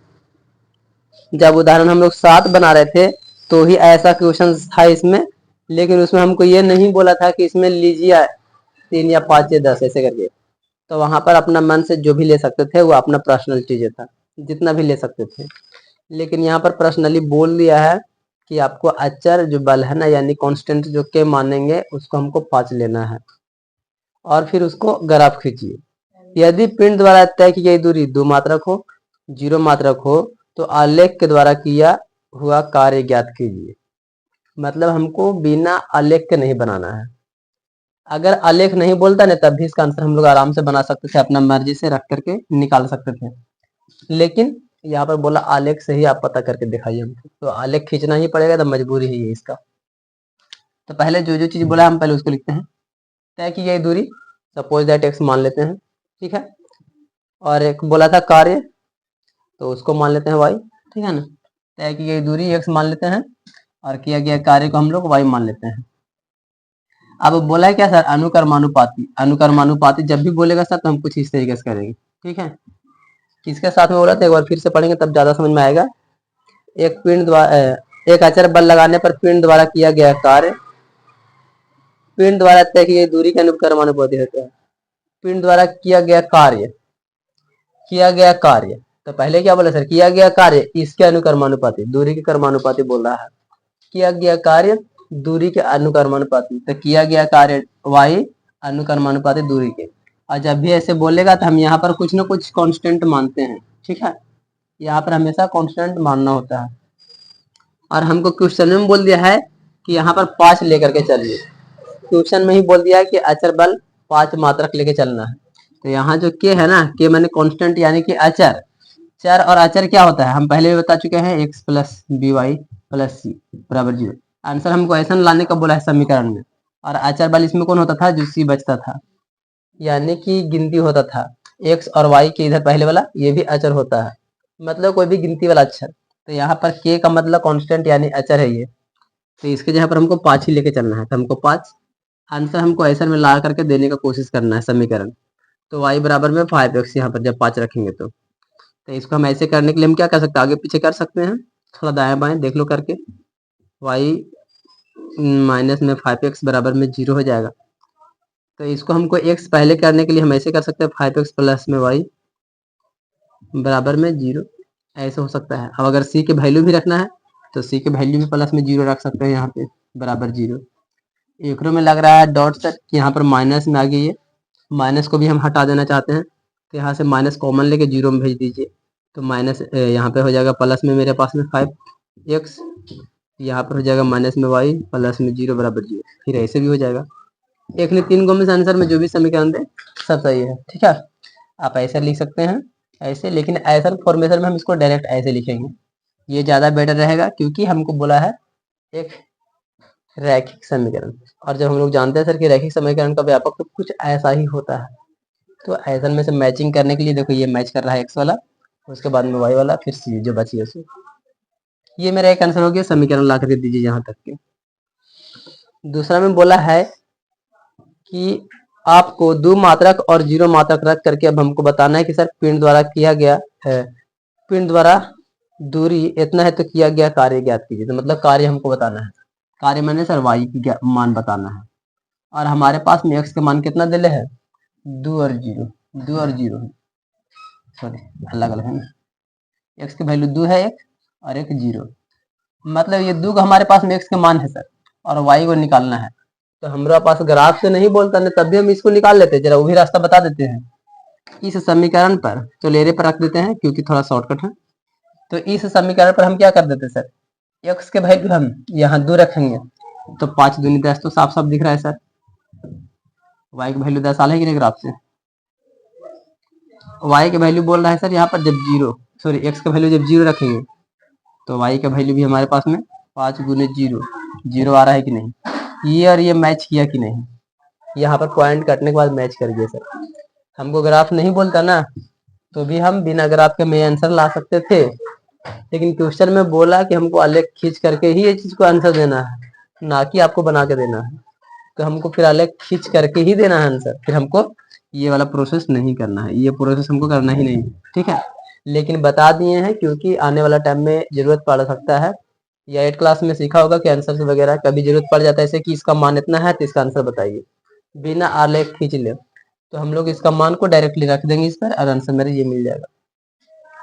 जब उदाहरण हम लोग 7 बना रहे थे तो ही ऐसा क्वेश्चन था इसमें, लेकिन उसमें हमको ये नहीं बोला था कि इसमें लीजिए 3 या 5 या 10 ऐसे करके। तो वहां पर अपना मन से जो भी ले सकते थे वो अपना पर्सनल चीज था, जितना भी ले सकते थे। लेकिन यहाँ पर पर्सनली बोल दिया है कि आपको अचर जो बल है ना, यानी कांस्टेंट जो के मानेंगे उसको हमको 5 लेना है, और फिर उसको ग्राफ खींचिए। यदि पिंड द्वारा तय की गई दूरी 2 मात्रक हो, 0 मात्रक हो, तो आलेख के द्वारा किया हुआ कार्य ज्ञात कीजिए। मतलब हमको बिना आलेख के नहीं बनाना है। अगर आलेख नहीं बोलता ना तब भी इसका आंसर हम लोग आराम से बना सकते थे, अपना मर्जी से रख करके निकाल सकते थे। लेकिन यहाँ पर बोला आलेख से ही आप पता करके दिखाइए हमको, तो आलेख खींचना ही पड़ेगा, तो मजबूरी ही है इसका। तो पहले जो जो चीज बोला हम पहले उसको लिखते हैं। तय की गई दूरी, सपोज दैट x मान लेते हैं। ठीक है, और एक बोला था कार्य, तो उसको मान लेते हैं y। ठीक है ना। तय की गई दूरी x मान लेते हैं और किया गया कार्य को हम लोग y मान लेते हैं। अब बोला है क्या सर, अनुकर्मानुपाती। अनुकर्मानुपाती जब भी बोलेगा सर तो हम कुछ इस तरीके से करेंगे, ठीक है। किसके साथ में बोला था एक बार फिर से पढ़ेंगे तब ज्यादा समझ में आएगा। एक पिंड द्वारा एक अचर बल लगाने पर पिंड द्वारा किया गया कार्य पिंड द्वारा तय की गई दूरी के अनुकर्मानुपाती होता है। पिंड द्वारा किया गया कार्य तो पहले क्या बोला सर, किया गया कार्य इसके अनुकर्मानुपाती, दूरी के कर्मानुपाती बोल रहा है। किया गया कार्य दूरी के अनुकर्मानुपाती, तो किया गया कार्य y अनुकर्मानुपाती दूरी के। और जब भी ऐसे बोलेगा तो हम यहाँ पर कुछ ना कुछ कांस्टेंट मानते हैं, ठीक है। यहाँ पर हमेशा कांस्टेंट मानना होता है। और हमको क्वेश्चन में बोल दिया है कि यहाँ पर 5 लेकर के चलिए। क्वेश्चन में ही बोल दिया है कि अचर बल 5 मात्रक लेके चलना है। तो यहाँ जो के है ना, के मैंने कांस्टेंट यानी कि अचर। चर और अचर क्या होता है हम पहले भी बता चुके हैं, x plus b y plus c बराबर 0। आंसर हमको ऐसा लाने का बोला है समीकरण में। और अचर बल इसमें कौन होता था, जो सी बचता था, यानी कि गिनती होता था x और y के इधर पहले वाला, ये भी अचर होता है, मतलब कोई भी गिनती वाला अक्षर। तो यहाँ पर k का मतलब कांस्टेंट यानी अचर है ये। तो इसके जगह पर हमको 5 ही लेके चलना है, तो हमको 5 आंसर हमको ऐसा में ला करके देने का कोशिश करना है समीकरण। तो y बराबर में 5x यहाँ पर जब 5 रखेंगे तो इसको हम ऐसे करने के लिए हम क्या कर सकते हैं, आगे पीछे कर सकते हैं, थोड़ा दाएं बाएं देख लो करके। y माइनस में 5x बराबर में 0 हो जाएगा। तो इसको हमको x पहले करने के लिए हम ऐसे कर सकते हैं, 5x प्लस में y बराबर में 0, ऐसे हो सकता है। अब अगर c के वैल्यू भी रखना है तो c के वैल्यू में प्लस में 0 रख सकते हैं, यहाँ पे बराबर 0। एक में लग रहा है डॉट सेट, यहाँ पर माइनस में आ गई है, माइनस को भी हम हटा देना चाहते हैं, तो यहाँ से माइनस कॉमन लेके 0 में भेज दीजिए। तो माइनस यहाँ पे हो जाएगा प्लस में मेरे पास में 5x, यहाँ पर हो जाएगा माइनस में y प्लस में 0 बराबर 0। फिर ऐसे भी हो जाएगा। एक ने 3 में से आंसर में जो भी समीकरण दे सब सही है, ठीक है। आप ऐसे लिख सकते हैं ऐसे, लेकिन ऐसा फॉर्मेशन में हम इसको डायरेक्ट ऐसे लिखेंगे, ये ज़्यादा बेटर रहेगा, क्योंकि हमको बोला है एक रैखिक समीकरण। और जब हम लोग जानते हैं सर कि रैखिक समीकरण का व्यापक तो कुछ ऐसा ही होता है। तो ऐसा में से मैचिंग करने के लिए देखो ये मैच कर रहा है x वाला, उसके बाद में y वाला, फिर c जो बची है उसे। ये मेरा एक आंसर हो गया, समीकरण ला करके दीजिए यहाँ तक के। दूसरा में बोला है कि आपको 2 मात्रक और 0 मात्रक रख करके अब हमको बताना है कि सर पिंड द्वारा किया गया है, पिंड द्वारा दूरी इतना है तो किया गया कार्य ज्ञात कीजिए। तो मतलब कार्य हमको बताना है, कार्य मैंने सर y की मान बताना है। और हमारे पास में x का मान कितना दिले है, 2 और 0, सॉरी अलग अलग है ना, x की वैल्यू 2 है एक और एक 0, मतलब ये 2 का हमारे पास में x का मान है सर, और y को निकालना है। तो हमारे पास ग्राफ से नहीं बोलता ना, तब भी हम इसको निकाल लेते हैं, जरा वो भी रास्ता बता देते हैं। इस समीकरण पर तो लेरे पर रख देते हैं क्योंकि थोड़ा शॉर्टकट है। तो इस समीकरण पर हम क्या कर देते हैं सर, x के वैल्यू हम यहाँ 2 रखेंगे, तो 5 दूनी 10, तो साफ साफ दिख रहा है सर y की वैल्यू 10 आ है कि नहीं ग्राफ से। y की वैल्यू बोल रहा है सर यहाँ पर जब 0, सॉरी x का वैल्यू जब 0 रखेंगे तो y का वैल्यू भी हमारे पास में 5 गुने 0, 0 आ रहा है कि नहीं, ये और ये मैच किया कि नहीं। यहाँ पर पॉइंट कटने के बाद मैच कर गया सर। हमको ग्राफ नहीं बोलता ना तो भी हम बिना ग्राफ के में आंसर ला सकते थे, लेकिन क्वेश्चन में बोला कि हमको आलेख खींच करके ही ये चीज को आंसर देना है, ना कि आपको बना के देना है। तो हमको फिर आलेख खींच करके ही देना है आंसर, फिर हमको ये वाला प्रोसेस नहीं करना है, ये प्रोसेस हमको करना ही नहीं, ठीक है। लेकिन बता दिए हैं क्योंकि आने वाला टाइम में जरूरत पड़ सकता है, या 8 क्लास में सीखा होगा कि आंसर वगैरह कभी जरूरत पड़ जाता है ऐसे कि इसका मान इतना है तो इसका आंसर बताइए, बिना आलेख खींच ले, तो हम लोग इसका मान को डायरेक्टली रख देंगे इस पर और आंसर मेरे ये मिल जाएगा।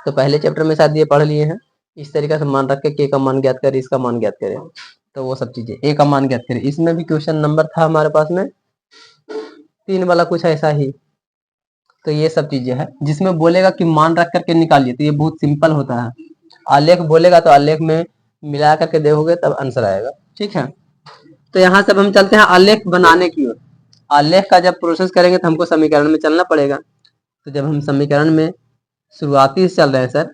तो पहले चैप्टर में शायद ये पढ़ लिए हैं, इस तरीके से मान रख के के का मान ज्ञात करें, इसका मान ज्ञात करें, तो वो सब चीजें ए का मान ज्ञात करें। इसमें भी क्वेश्चन नंबर था हमारे पास में 3 वाला कुछ ऐसा ही। तो ये सब चीजें हैं जिसमें बोलेगा कि मान रख करके निकालिए, तो ये बहुत सिंपल होता है। आलेख बोलेगा तो आलेख में मिला करके देखोगे तब आंसर आएगा, ठीक है। तो यहाँ से हम चलते हैं आलेख बनाने की ओर। आलेख का जब प्रोसेस करेंगे तो हमको समीकरण में चलना पड़ेगा। तो जब हम समीकरण में शुरुआती से चल रहे हैं सर,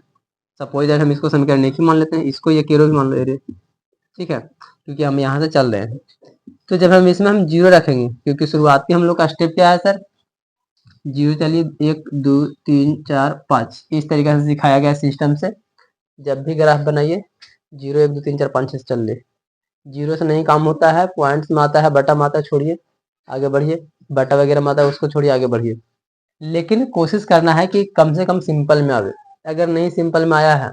सपोज दैट हम इसको समीकरण एक ही मान लेते हैं, इसको ये केरो भी मान ले रहे, ठीक है, क्योंकि हम यहाँ से चल रहे हैं। तो जब हम इसमें हम 0 रखेंगे, क्योंकि शुरुआती हम लोग का स्टेप क्या है सर, 0, चलिए 1 2 3 4 5 इस तरीके से सिखाया गया सिस्टम से। जब भी ग्राफ बनाइए 0 1 2 3 4 5 6 चल ले, 0 से नहीं काम होता है, पॉइंट्स में आता है, बटा में आता है, छोड़िए आगे बढ़िए, बटा वगैरह में आता है उसको छोड़िए आगे बढ़िए। लेकिन कोशिश करना है कि कम से कम सिंपल में आवे। अगर नहीं सिंपल में आया है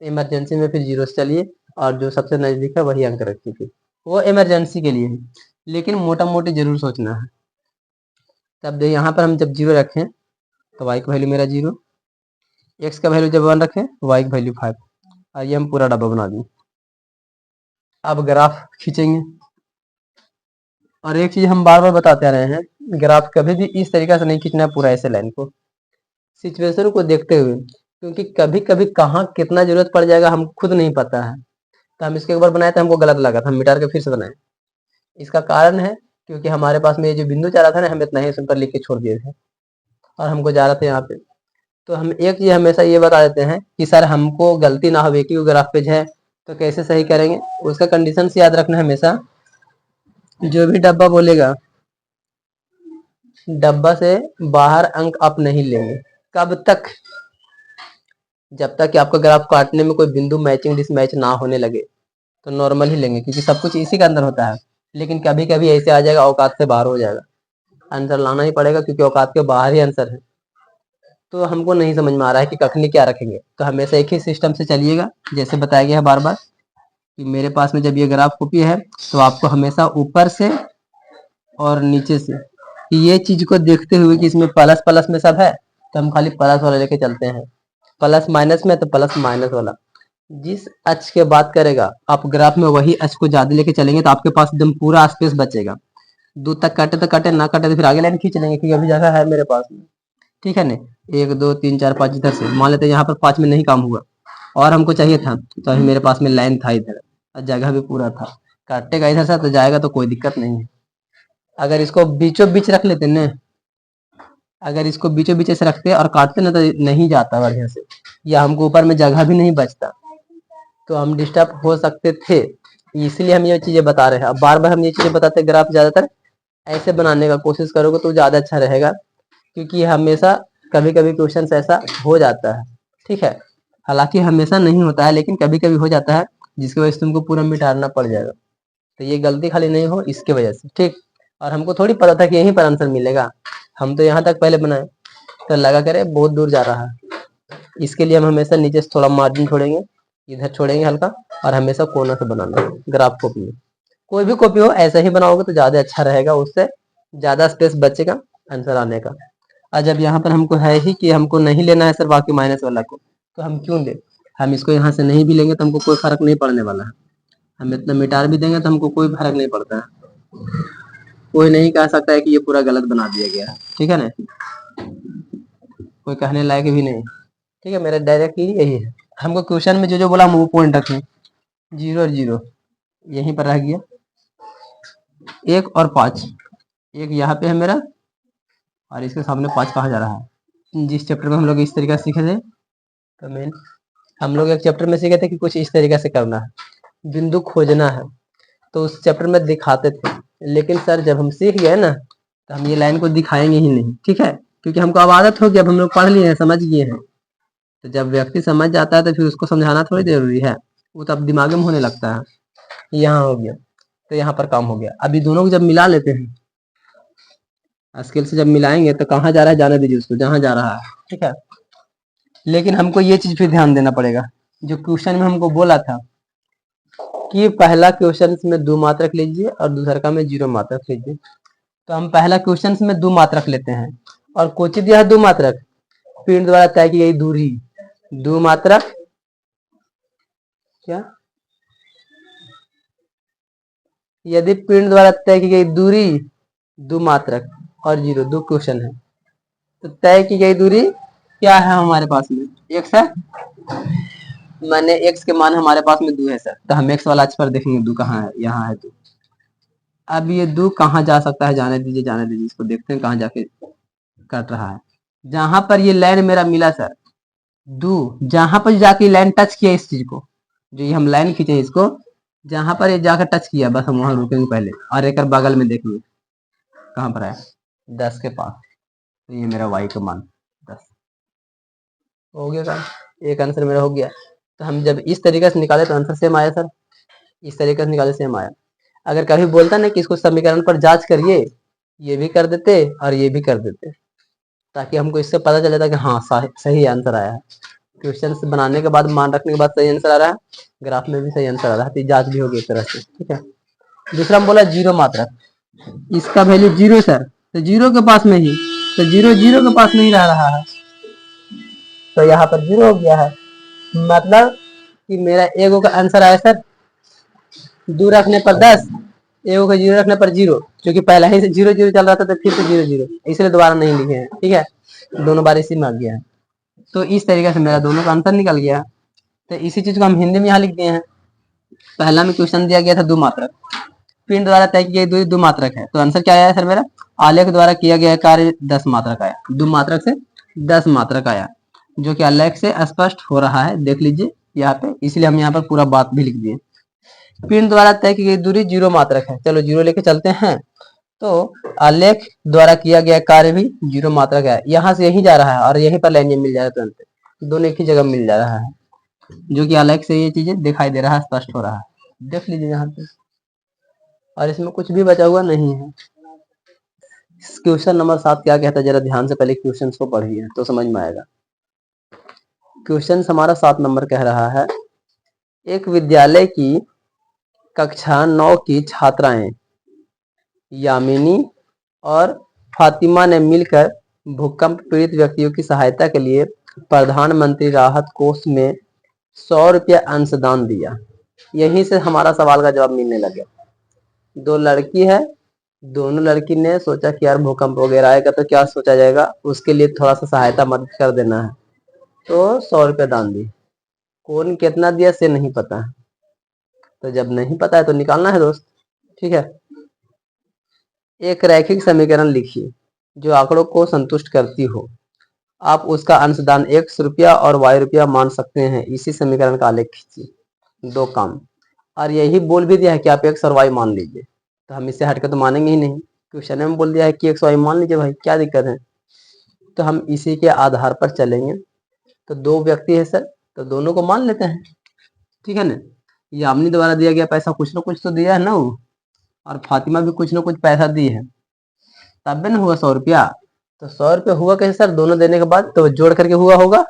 इमरजेंसी में फिर 0 से चलिए और जो सबसे नजदीक है वही अंक रखिए, फिर वो इमरजेंसी के लिए है, लेकिन मोटा मोटी जरूर सोचना है। तब दे यहाँ पर हम जब 0 रखें तो y का वैल्यू मेरा 0, x का वैल्यू जब 1 रखें y की वैल्यू 5, और ये हम पूरा डब्बा बना दें। अब ग्राफ खींचेंगे, और एक चीज हम बार बार बताते रहे हैं, ग्राफ कभी भी इस तरीके से नहीं खींचना है पूरा ऐसे लाइन को, सिचुएशन को देखते हुए, क्योंकि कभी कभी कहाँ कितना जरूरत पड़ जाएगा हम खुद नहीं पता है। तो हम इसके एक बार बनाए थे, हमको गलत लगा था, हम मिटा के फिर से बनाए। इसका कारण है क्योंकि हमारे पास में ये जो बिंदु जा रहा था ना, हम इतना ही सिंपल लिख के छोड़ दिए थे और हमको जा रहा था यहाँ पे। तो हम एक चीज हमेशा ये बता देते हैं कि सर हमको गलती ना हो कि ग्राफ पेज है तो कैसे सही करेंगे, उसका कंडीशन याद रखना हमेशा। जो भी डब्बा बोलेगा, डब्बा से बाहर अंक आप नहीं लेंगे। कब तक? जब तक कि आपका ग्राफ काटने में कोई बिंदु मैचिंग डिसमैच ना होने लगे, तो नॉर्मल ही लेंगे क्योंकि सब कुछ इसी के अंदर होता है। लेकिन कभी कभी ऐसे आ जाएगा औकात से बाहर हो जाएगा, आंसर लाना ही पड़ेगा क्योंकि औकात के बाहर ही आंसर है। तो हमको नहीं समझ में आ रहा है कि कखनी क्या रखेंगे, तो हमेशा एक ही सिस्टम से चलिएगा जैसे बताया गया है बार बार कि मेरे पास में जब ये ग्राफ कॉपी है तो आपको हमेशा ऊपर से और नीचे से ये चीज को देखते हुए कि इसमें प्लस प्लस में सब है तो हम खाली प्लस वाला लेके चलते हैं, प्लस माइनस में तो प्लस माइनस वाला। जिस अक्ष के बात करेगा आप ग्राफ में वही अक्ष को ज्यादा लेके चलेंगे तो आपके पास एकदम पूरा स्पेस बचेगा। दूर तक काटे तो काटे, ना काटे तो फिर आगे लाइन खींच लेंगे क्योंकि अभी जगह है मेरे पास में। ठीक है ना, 1 2 3 4 5 इधर से मान लेते हैं यहाँ पर 5 में नहीं काम हुआ और हमको चाहिए था तो अभी मेरे पास में लाइन था इधर और जगह भी पूरा था, काटेगा इधर से तो जाएगा तो कोई दिक्कत नहीं है। अगर इसको बीचों बीच रख लेते ना, अगर इसको बीचों बीच से रखते और काटते ना तो नहीं जाता बढ़िया से, या हमको ऊपर में जगह भी नहीं बचता तो हम डिस्टर्ब हो सकते थे। इसलिए हम ये चीजें बता रहे हैं। अब बार बार हम ये चीजें बताते हैं, ग्राफ ज्यादातर ऐसे बनाने का कोशिश करोगे तो ज्यादा अच्छा रहेगा, क्योंकि हमेशा कभी कभी क्वेश्चन ऐसा हो जाता है। ठीक है, हालांकि हमेशा नहीं होता है लेकिन कभी कभी हो जाता है जिसकी वजह से तुमको पूरा मिटाना पड़ जाएगा। तो ये गलती खाली नहीं हो इसके वजह से, ठीक। और हमको थोड़ी पता था कि यहीं पर आंसर मिलेगा, हम तो यहाँ तक पहले बनाए तो लगा करे बहुत दूर जा रहा है। इसके लिए हम हमेशा नीचे से थोड़ा मार्जिन छोड़ेंगे, इधर छोड़ेंगे हल्का, और हमेशा कोना से बनाना है ग्राफ कॉपी में। कोई भी कॉपी हो ऐसा ही बनाओगे तो ज्यादा अच्छा रहेगा, उससे ज्यादा स्पेस बचेगा आंसर आने का। और जब यहाँ पर हमको है ही कि हमको नहीं लेना है सर बाकी माइनस वाला को, तो हम क्यों ले, हम इसको यहाँ से नहीं भी लेंगे तो हमको कोई फर्क नहीं पड़ने वाला है। हम इतना मिटार भी देंगे तो हमको कोई फर्क नहीं पड़ता है। कोई नहीं कह सकता है कि ये पूरा गलत बना दिया गया है, ठीक है ना, कोई कहने लायक भी नहीं। ठीक है, मेरा डायरेक्ट यही है। हमको क्वेश्चन में जो जो बोला हम वो पॉइंट रखें, 0 और 0 यहीं पर रह गया, 1 और 5, 1 यहाँ पे है मेरा और इसके सामने 5 कहाँ जा रहा है। जिस चैप्टर में हम लोग इस तरीके से सीखे थे, तो मेन हम लोग एक चैप्टर में सीखे थे कि कुछ इस तरीके से करना है, बिंदु खोजना है, तो उस चैप्टर में दिखाते थे। लेकिन सर जब हम सीख गए ना तो हम ये लाइन को दिखाएंगे ही नहीं, ठीक है, क्योंकि हमको अब आदत हो गई, अब हम लोग पढ़ लिए हैं, समझ गए हैं। तो जब व्यक्ति समझ जाता है तो फिर उसको समझाना थोड़ी जरूरी है, वो तो अब दिमाग में होने लगता है। यहाँ हो गया तो यहाँ पर काम हो गया। अभी दोनों को जब मिला लेते हैं, स्केल से जब मिलाएंगे तो कहाँ जा रहा है जाने दीजिए उसको, जहाँ जा रहा है, ठीक है। लेकिन हमको ये चीज पे ध्यान देना पड़ेगा, जो क्वेश्चन में हमको बोला था कि पहला क्वेश्चन में 2 मात्रक लीजिए और दूसरा का में 0 मात्रक लीजिए। तो हम पहला क्वेश्चन में 2 मात्रक लेते हैं और क्वचित यह 2 मात्रक पिंड द्वारा तय की गई दूरी, 2 मात्रक क्या, यदि पिंड द्वारा तय की गई दूरी 2 मात्रक और 0 2 क्वेश्चन है, तो तय की गई दूरी क्या है हमारे पास में, x है, माने x के मान हमारे पास में 2 है सर, तो हम x वाला अक्ष पर देखेंगे 2 कहाँ है, यहाँ है 2। अब ये 2 कहाँ जा सकता है, जाने दीजिए जाने दीजिए, इसको देखते हैं कहाँ जाके कट रहा है। जहां पर ये लाइन मेरा मिला सर 2, जहां पर जाके लाइन टच किया इस चीज को, जो ये हम लाइन खींचे इसको, जहां पर ये जाकर टच किया बस हम वहां रुकेंगे पहले, और एक बगल में देखेंगे कहां पर है, 10 के पास। तो ये मेरा y का मान 10 हो गया काम, एक आंसर मेरा हो गया। तो हम जब इस तरीके से निकाले तो आंसर सेम आया सर, इस तरीके से निकाले सेम आया। अगर कभी बोलता ना कि इसको समीकरण पर जांच करिए, ये भी कर देते और ये भी कर देते, ताकि हमको इससे पता चल जाता कि हाँ सही आंसर आया है। क्वेश्चन बनाने के बाद, मान रखने के बाद सही आंसर आ रहा है, ग्राफ में भी सही आंसर आ रहा है, तो जांच भी होगी एक तरह से, ठीक है। दूसरा हम बोला जीरो मात्रक, इसका वैल्यू जीरो सर, तो जीरो के पास में ही, तो जीरो जीरो के पास नहीं रह रहा है, तो यहाँ पर जीरो हो गया है। मतलब कि मेरा एगो का आंसर आया सर, दो रखने पर 10, एगो का जीरो रखने पर जीरो, क्योंकि पहले ही से जीरो जीरो चल रहा था तो फिर से जीरो जीरो, इसलिए दोबारा नहीं लिखे हैं, ठीक है, दोनों बार इसी में आ गया है। तो इस तरीके से मेरा दोनों का आंसर निकल गया। तो इसी चीज को हम हिंदी में यहाँ लिख दिए हैं। पहला में क्वेश्चन दिया गया था दो मात्रक, पिंड द्वारा तय की गई दूरी दो मात्रक है, तो आंसर क्या आया सर मेरा, आलेख द्वारा किया गया कार्य 10 मात्रक आया, दो मात्रक से 10 मात्रक आया, जो कि आलेख से स्पष्ट हो रहा है, देख लीजिए यहाँ पे, इसलिए हम यहाँ पर पूरा बात भी लिख दिए। पिंड द्वारा तय की गई दूरी जीरो मात्रक है, चलो जीरो लेके चलते हैं। तो आलेख द्वारा किया गया कार्य भी जीरो मात्रक है, यहाँ से यही जा रहा है और यहीं पर लाइन मिल जा रहा है, तुरंत दोनों एक ही जगह मिल जा रहा है, जो कि आलेख से ये चीजें दिखाई दे रहा है, स्पष्ट हो रहा है, देख लीजिए यहाँ पे, और इसमें कुछ भी बचा हुआ नहीं है। क्वेश्चन नंबर 7 क्या कहता है, जरा ध्यान से पहले क्वेश्चन को पढ़िए तो समझ में आएगा। क्वेश्चन हमारा 7 नंबर कह रहा है, एक विद्यालय की कक्षा 9 की छात्राएं यामिनी और फातिमा ने मिलकर भूकंप पीड़ित व्यक्तियों की सहायता के लिए प्रधानमंत्री राहत कोष में 100 रुपया अंशदान दिया। यहीं से हमारा सवाल का जवाब मिलने लगे। दो लड़की है, दोनों लड़की ने सोचा कि यार भूकंप वगैरह आएगा तो क्या सोचा जाएगा, उसके लिए थोड़ा सा सहायता मदद कर देना है, तो 100 रुपया दान दी। कौन कितना दिया से नहीं पता है, तो जब नहीं पता है तो निकालना है दोस्त, ठीक है। एक रैखिक समीकरण लिखिए जो आंकड़ों को संतुष्ट करती हो, आप उसका अंशदान x रुपया और y रुपया मान सकते हैं, इसी समीकरण का आलेख खींचिए। दो काम, और यही बोल भी दिया है कि आप x और y मान लीजिए, तो हम इससे हटकर तो मानेंगे ही नहीं, क्वेश्चन में बोल दिया है कि x y मान लीजिए भाई, क्या दिक्कत है। तो हम इसी के आधार पर चलेंगे। तो दो व्यक्ति है सर, तो दोनों को मान लेते हैं, ठीक है ना। यामिनी द्वारा दिया गया पैसा कुछ ना कुछ तो दिया है ना, और फातिमा भी कुछ ना कुछ पैसा दी है, तब भी ना हुआ 100 रुपया। तो 100 रुपया हुआ कैसे सर, दोनों देने के बाद तो जोड़ करके हुआ होगा,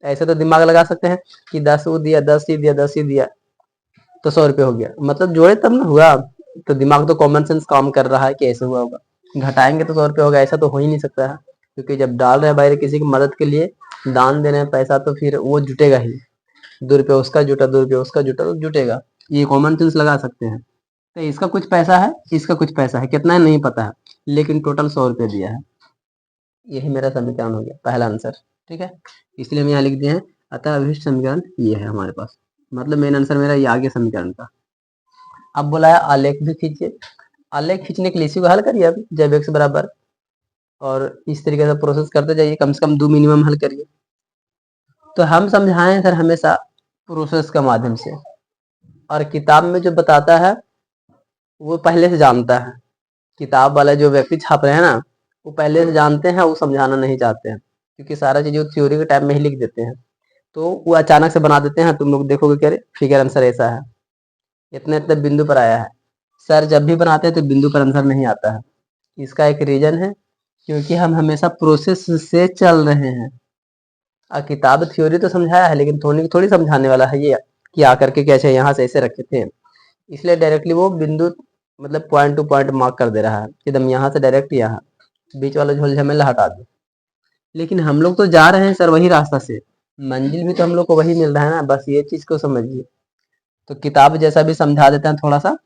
ऐसे तो दिमाग लगा सकते हैं कि 10 वो दिया, 10 ही दिया, 10 ही दिया, तो 100 रुपया हो गया, मतलब जोड़े तब ना हुआ। तो दिमाग तो कॉमन सेंस काम कर रहा है कि ऐसे हुआ होगा, घटाएंगे तो 100 रुपया होगा, ऐसा तो हो ही नहीं सकता है, क्योंकि जब डाल रहे हैं बाहर किसी की मदद के लिए, दान दे रहे हैं पैसा, तो फिर वो जुटेगा ही, 2 रुपया उसका जुटा, 2 रुपया उसका जुटा, तो जुटेगा, ये कॉमन सेंस लगा सकते हैं। तो इसका कुछ पैसा है, इसका कुछ पैसा है, कितना है नहीं पता है, लेकिन टोटल 100 रुपया दिया है। यही मेरा समीकरण हो गया, पहला आंसर, ठीक है। इसलिए हम यहाँ लिख दिए हैं, अतः अभिष्ट समीकरण ये है हमारे पास, मतलब मेन आंसर मेरा ये आ गया समीकरण का। अब बोला है आलेख भी खींचिए। आलेख खींचने के लिए इसी को हल करिए अब, जब x बराबर, और इस तरीके से प्रोसेस करते जाइए, कम से कम 2 मिनिमम हल करिए। तो हम समझाएं सर हमेशा प्रोसेस के माध्यम से, और किताब में जो बताता है वो पहले से जानता है, किताब वाला जो व्यक्ति छाप रहे हैं ना, वो पहले से जानते हैं, वो समझाना नहीं चाहते हैं, क्योंकि सारा चीज वो थ्योरी के टाइम में ही लिख देते हैं, तो वो अचानक से बना देते हैं, तुम लोग देखोगे क्या फिगर आंसर ऐसा है, इतने इतने बिंदु पर आया है। सर जब भी बनाते हैं तो बिंदु पर आंसर नहीं आता है, इसका एक रीजन है, क्योंकि हम हमेशा प्रोसेस से चल रहे हैं। किताब थ्योरी तो समझाया है, लेकिन थोड़ी समझाने वाला है ये कि आकर के कैसे यहाँ से ऐसे रखे थे, इसलिए डायरेक्टली वो बिंदु मतलब पॉइंट टू पॉइंट मार्क कर दे रहा है, एकदम यहाँ से डायरेक्ट यहाँ, बीच वाला झोल झमेला हटा दो। लेकिन हम लोग तो जा रहे हैं सर वही रास्ता से, मंजिल भी तो हम लोग को वही मिल रहा है ना, बस ये चीज को समझिए। तो किताब जैसा भी समझा देते हैं थोड़ा सा,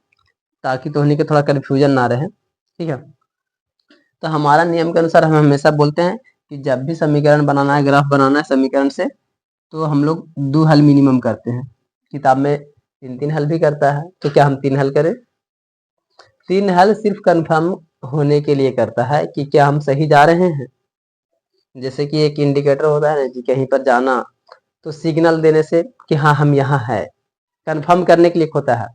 ताकि तो के थोड़ा कंफ्यूजन ना रहे, ठीक है। तो हमारा नियम के अनुसार हम हमेशा बोलते हैं कि जब भी समीकरण बनाना है, ग्राफ बनाना है समीकरण से, तो हम लोग 2 हल मिनिमम करते हैं। किताब में 3 हल भी करता है, तो क्या हम 3 हल करें। 3 हल सिर्फ कंफर्म होने के लिए करता है कि क्या हम सही जा रहे हैं, जैसे कि एक इंडिकेटर होता है ना कि कहीं पर जाना, तो सिग्नल देने से कि हाँ हम यहाँ है, कंफर्म करने के लिए होता है।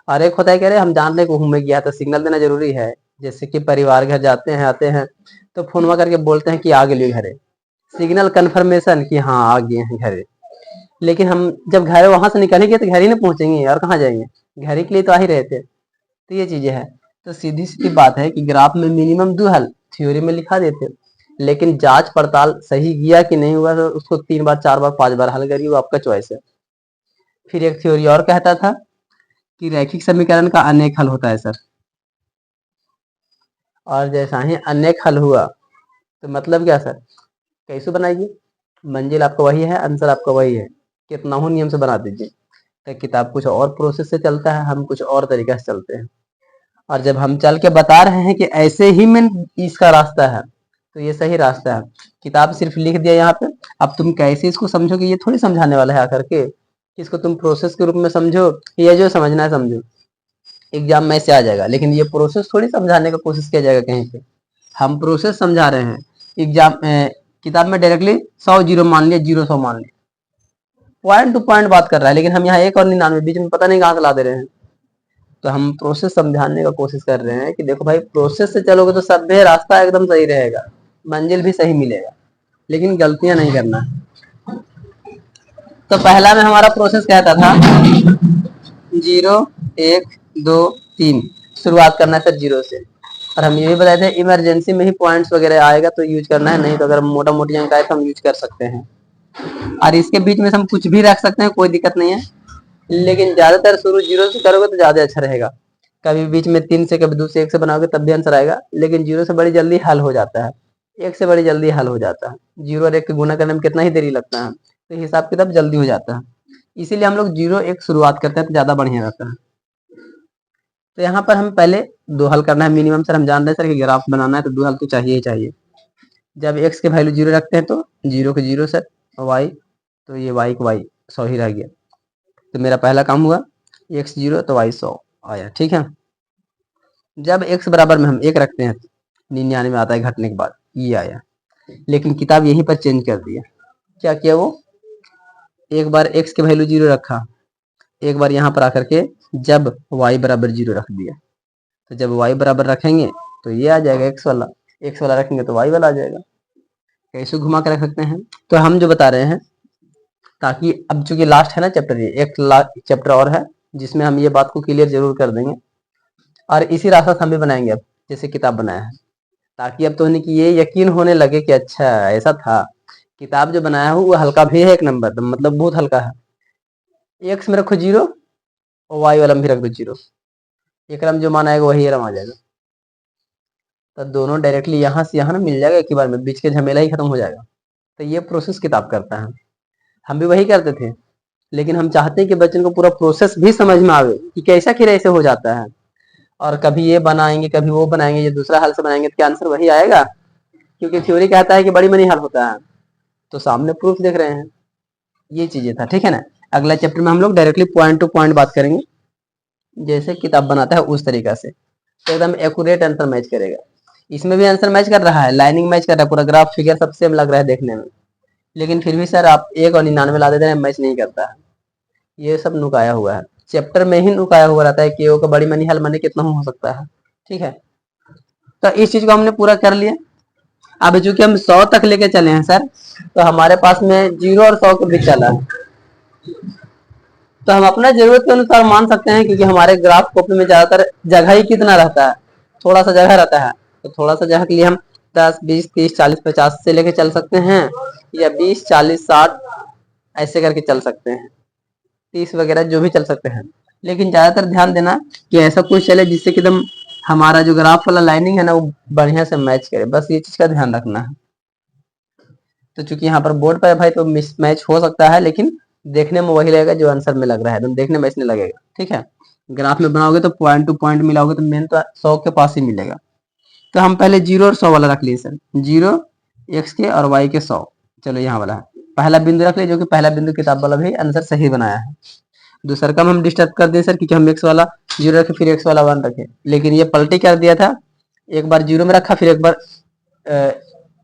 और एक होता है कि अरे हम जानने को घूमने गया, तो सिग्नल देना जरूरी है, जैसे कि परिवार घर जाते हैं आते हैं, तो फोनवा करके बोलते हैं कि आ गए घरे, सिग्नल कंफर्मेशन कि हाँ आ गए हैं घरे। लेकिन हम जब घर वहां से निकलेंगे तो घर ही नहीं पहुंचेंगे और कहाँ जाएंगे, घर ही के लिए तो आ ही रहे थे। तो ये चीजें है। तो सीधी सीधी बात है कि ग्राफ में मिनिमम 2 हल थ्योरी में लिखा देते, लेकिन जांच पड़ताल सही किया कि नहीं हुआ तो उसको 3 बार 4 बार 5 बार हल करिए, वो आपका चॉइस है। फिर एक थ्योरी और कहता था कि रैखिक समीकरण का अनेक हल होता है सर, और जैसा ही अनेक हल हुआ तो मतलब क्या सर, कैसे बनाइए, मंजिल आपका वही है, आंसर आपका वही है, कितना हो नियम से बना दीजिए। तो किताब कुछ और प्रोसेस से चलता है, हम कुछ और तरीका से चलते हैं। और जब हम चल के बता रहे हैं कि ऐसे ही में इसका रास्ता है तो ये सही रास्ता है। किताब सिर्फ लिख दिया यहाँ पे, अब तुम कैसे इसको समझोगे ये थोड़ी समझाने वाला है आकर के, इसको तुम प्रोसेस के रूप में समझो, ये जो समझना है समझो, एग्जाम में से आ जाएगा। लेकिन ये प्रोसेस थोड़ी समझाने का कोशिश किया जाएगा कहीं पे, हम प्रोसेस समझा रहे हैं। एग्जाम किताब में डायरेक्टली 100 जीरो मान लिया, 0 100 मान लिया, पॉइंट टू पॉइंट बात कर रहा है, लेकिन हम यहाँ 1 और 99 बीच में पता नहीं कहाँ से ला दे रहे हैं। तो हम प्रोसेस समझाने का कोशिश कर रहे हैं कि देखो भाई, प्रोसेस से चलोगे तो सभ्य रास्ता एकदम सही रहेगा, मंजिल भी सही मिलेगा, लेकिन गलतियां नहीं करना। तो पहला में हमारा प्रोसेस कहता था 0 1 2 3, शुरुआत करना है सर 0 से। और हम ये भी बताए थे इमरजेंसी में ही पॉइंट्स वगैरह आएगा तो यूज करना है, नहीं तो अगर मोटा मोटी अंक आए तो हम यूज कर सकते हैं। और इसके बीच में हम कुछ भी रख सकते हैं, कोई दिक्कत नहीं है, लेकिन ज्यादातर शुरू 0 से करोगे तो ज्यादा अच्छा रहेगा। कभी बीच में 3 से, कभी 2 से 1 से बनाओगे तब भी आंसर आएगा, लेकिन 0 से बड़ी जल्दी हल हो जाता है, 1 से बड़ी जल्दी हल हो जाता है। 0 और 1 के गुना करने में कितना ही देरी लगता है, तो हिसाब किताब जल्दी हो जाता है। इसीलिए हम लोग 0 1 शुरुआत करते हैं तो ज्यादा बढ़िया रहता है। तो यहाँ पर हम पहले 2 हल करना है मिनिमम सर, हम जान रहे हैं सर कि ग्राफ बनाना है तो 2 हल तो चाहिए ही चाहिए। जब x के वैल्यू 0 रखते हैं तो 0 के 0 सर, y तो ये y को y 100 ही रह गया। तो मेरा पहला काम हुआ, x 0 तो y 100 आया, ठीक है। जब x बराबर में हम 1 रखते हैं 99 आता है घटने के बाद, ये आया। लेकिन किताब यहीं पर चेंज कर दिया। क्या किया वो, एक बार x के वैल्यू 0 रखा, एक बार यहाँ पर आकर के जब y बराबर 0 रख दिया। तो जब y बराबर रखेंगे तो ये आ जाएगा x वाला, x वाला रखेंगे तो y वाला आ जाएगा। कैसे घुमा कर रख सकते हैं, तो हम जो बता रहे हैं, ताकि अब चूंकि लास्ट है ना चैप्टर, ये एक चैप्टर और है जिसमें हम ये बात को क्लियर जरूर कर देंगे, और इसी रास्ता से हम भी बनाएंगे अब, जैसे किताब बनाया है, ताकि अब तो उन्हें कि ये यकीन होने लगे कि अच्छा ऐसा था। किताब जो बनाया हो वो हल्का भी है 1 नंबर, तो मतलब बहुत हल्का है। एक्स में रखो 0 और वाई वाला में भी रख दो 0, एक रम जो मान आएगा वही रम आ जाएगा। तो दोनों डायरेक्टली यहाँ से यहाँ ना मिल जाएगा एक ही बार में, बीच के झमेला ही खत्म हो जाएगा। तो ये प्रोसेस किताब करता है, हम भी वही करते थे, लेकिन हम चाहते हैं कि बच्चों को पूरा प्रोसेस भी समझ में आवे कि कैसा किरा ऐसे हो जाता है। और कभी ये बनाएंगे कभी वो बनाएंगे, ये दूसरा हल से बनाएंगे तो क्या आंसर वही आएगा, क्योंकि थ्योरी कहता है कि बड़ी मनी हल होता है, तो सामने प्रूफ देख रहे हैं। ये चीजें था, ठीक है ना। अगला चैप्टर में हम लोग डायरेक्टली पॉइंट टू पॉइंट बात करेंगे, जैसे किताब बनाता है उस तरीका से, तो एकदम एक्यूरेट आंसर मैच करेगा। इसमें भी आंसर मैच कर रहा है, लाइनिंग मैच कर रहा है, पूरा ग्राफ फिगर सब सेम लग रहा है देखने में, लेकिन फिर भी सर आप 1 और 99 ला देते हैं, मैच नहीं करता है। ये सब नुकाया हुआ है, चैप्टर में ही नुकाया हुआ रहता है कि का बड़ी मनी हल मनी कितना हो सकता है, ठीक है। तो इस चीज को हमने पूरा कर लिया। अब चूंकि हम 100 तक लेके चले हैं सर, तो हमारे पास में 0 और 100 के बीच चला है, तो हम अपना जरूरत के अनुसार मान सकते हैं, क्योंकि हमारे ग्राफ कॉपी में ज्यादातर जगह ही कितना रहता है, थोड़ा सा जगह रहता है, तो थोड़ा सा जगह के लिए हम 10 20 30 40 50 से लेके चल सकते हैं, या 20 40 60 ऐसे करके चल सकते हैं, 30 वगैरह जो भी चल सकते हैं। लेकिन ज्यादातर ध्यान देना कि ऐसा कुछ चले जिससे कि एकदम हमारा जो ग्राफ वाला लाइनिंग है ना वो बढ़िया से मैच करे, बस ये चीज का ध्यान रखना है। तो चूंकि यहाँ पर बोर्ड पर है भाई, तो मिसमैच हो सकता है, लेकिन देखने में वही लगेगा जो आंसर में लग रहा है, एकदम देखने में इसने लगेगा, ठीक है। ग्राफ में बनाओगे तो पॉइंट टू पॉइंट मिलाओगे तो मेन तो 100 के पास ही मिलेगा। तो हम पहले 0 और 100 वाला रख लिए सर, 0 x के और y के 100, चलो यहाँ वाला है पहला बिंदु रख लिया, जो कि पहला बिंदु किताब वाला भी आंसर सही बनाया है। दूसरा काम हम डिस्टर्ब कर दिए सर, क्योंकि हम x वाला 0 रखे फिर x वाला 1 रखे, लेकिन ये पलटी कर दिया था, एक बार 0 में रखा फिर एक बार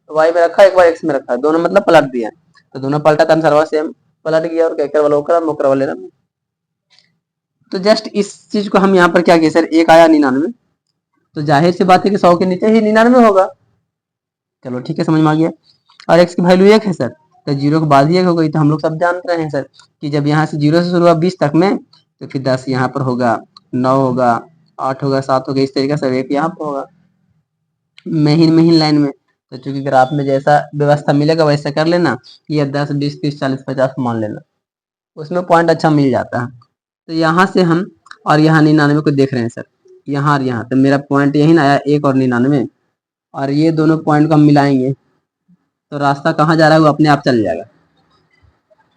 y में रखा, एक बार x में रखा, दोनों मतलब पलट दिया, तो दोनों पलटा था आंसर सेम पलट गया, और कहकर वाला ओकरा मोकरा वाले ना। तो जस्ट इस चीज को हम यहाँ पर क्या किया सर, 1 आया 99, तो जाहिर सी बात है कि 100 के नीचे ही 99 होगा, चलो ठीक है समझ में आ गया। और x की वैल्यू 1 है सर, तो 0 के बाद ही 1 हो गई। तो हम लोग सब जान रहे हैं सर कि जब यहाँ से 0 से शुरू हुआ 20 तक में, तो फिर 10 यहाँ पर होगा, 9 होगा, 8 होगा, 7 होगा, इस तरीके से 1 यहाँ पर होगा महीन महीन लाइन में। तो चूंकि ग्राफ में जैसा व्यवस्था मिलेगा वैसा कर लेना, ये 10, 20, 30, 40, 50 मान लेना, उसमें पॉइंट अच्छा मिल जाता है। तो यहाँ से हम और यहाँ 99 को देख रहे हैं सर, यहाँ और यहाँ, तो मेरा पॉइंट यही ना आया 1 और 99, और ये दोनों पॉइंट को हम मिलाएंगे तो रास्ता कहाँ जा रहा है वो अपने आप चल जाएगा,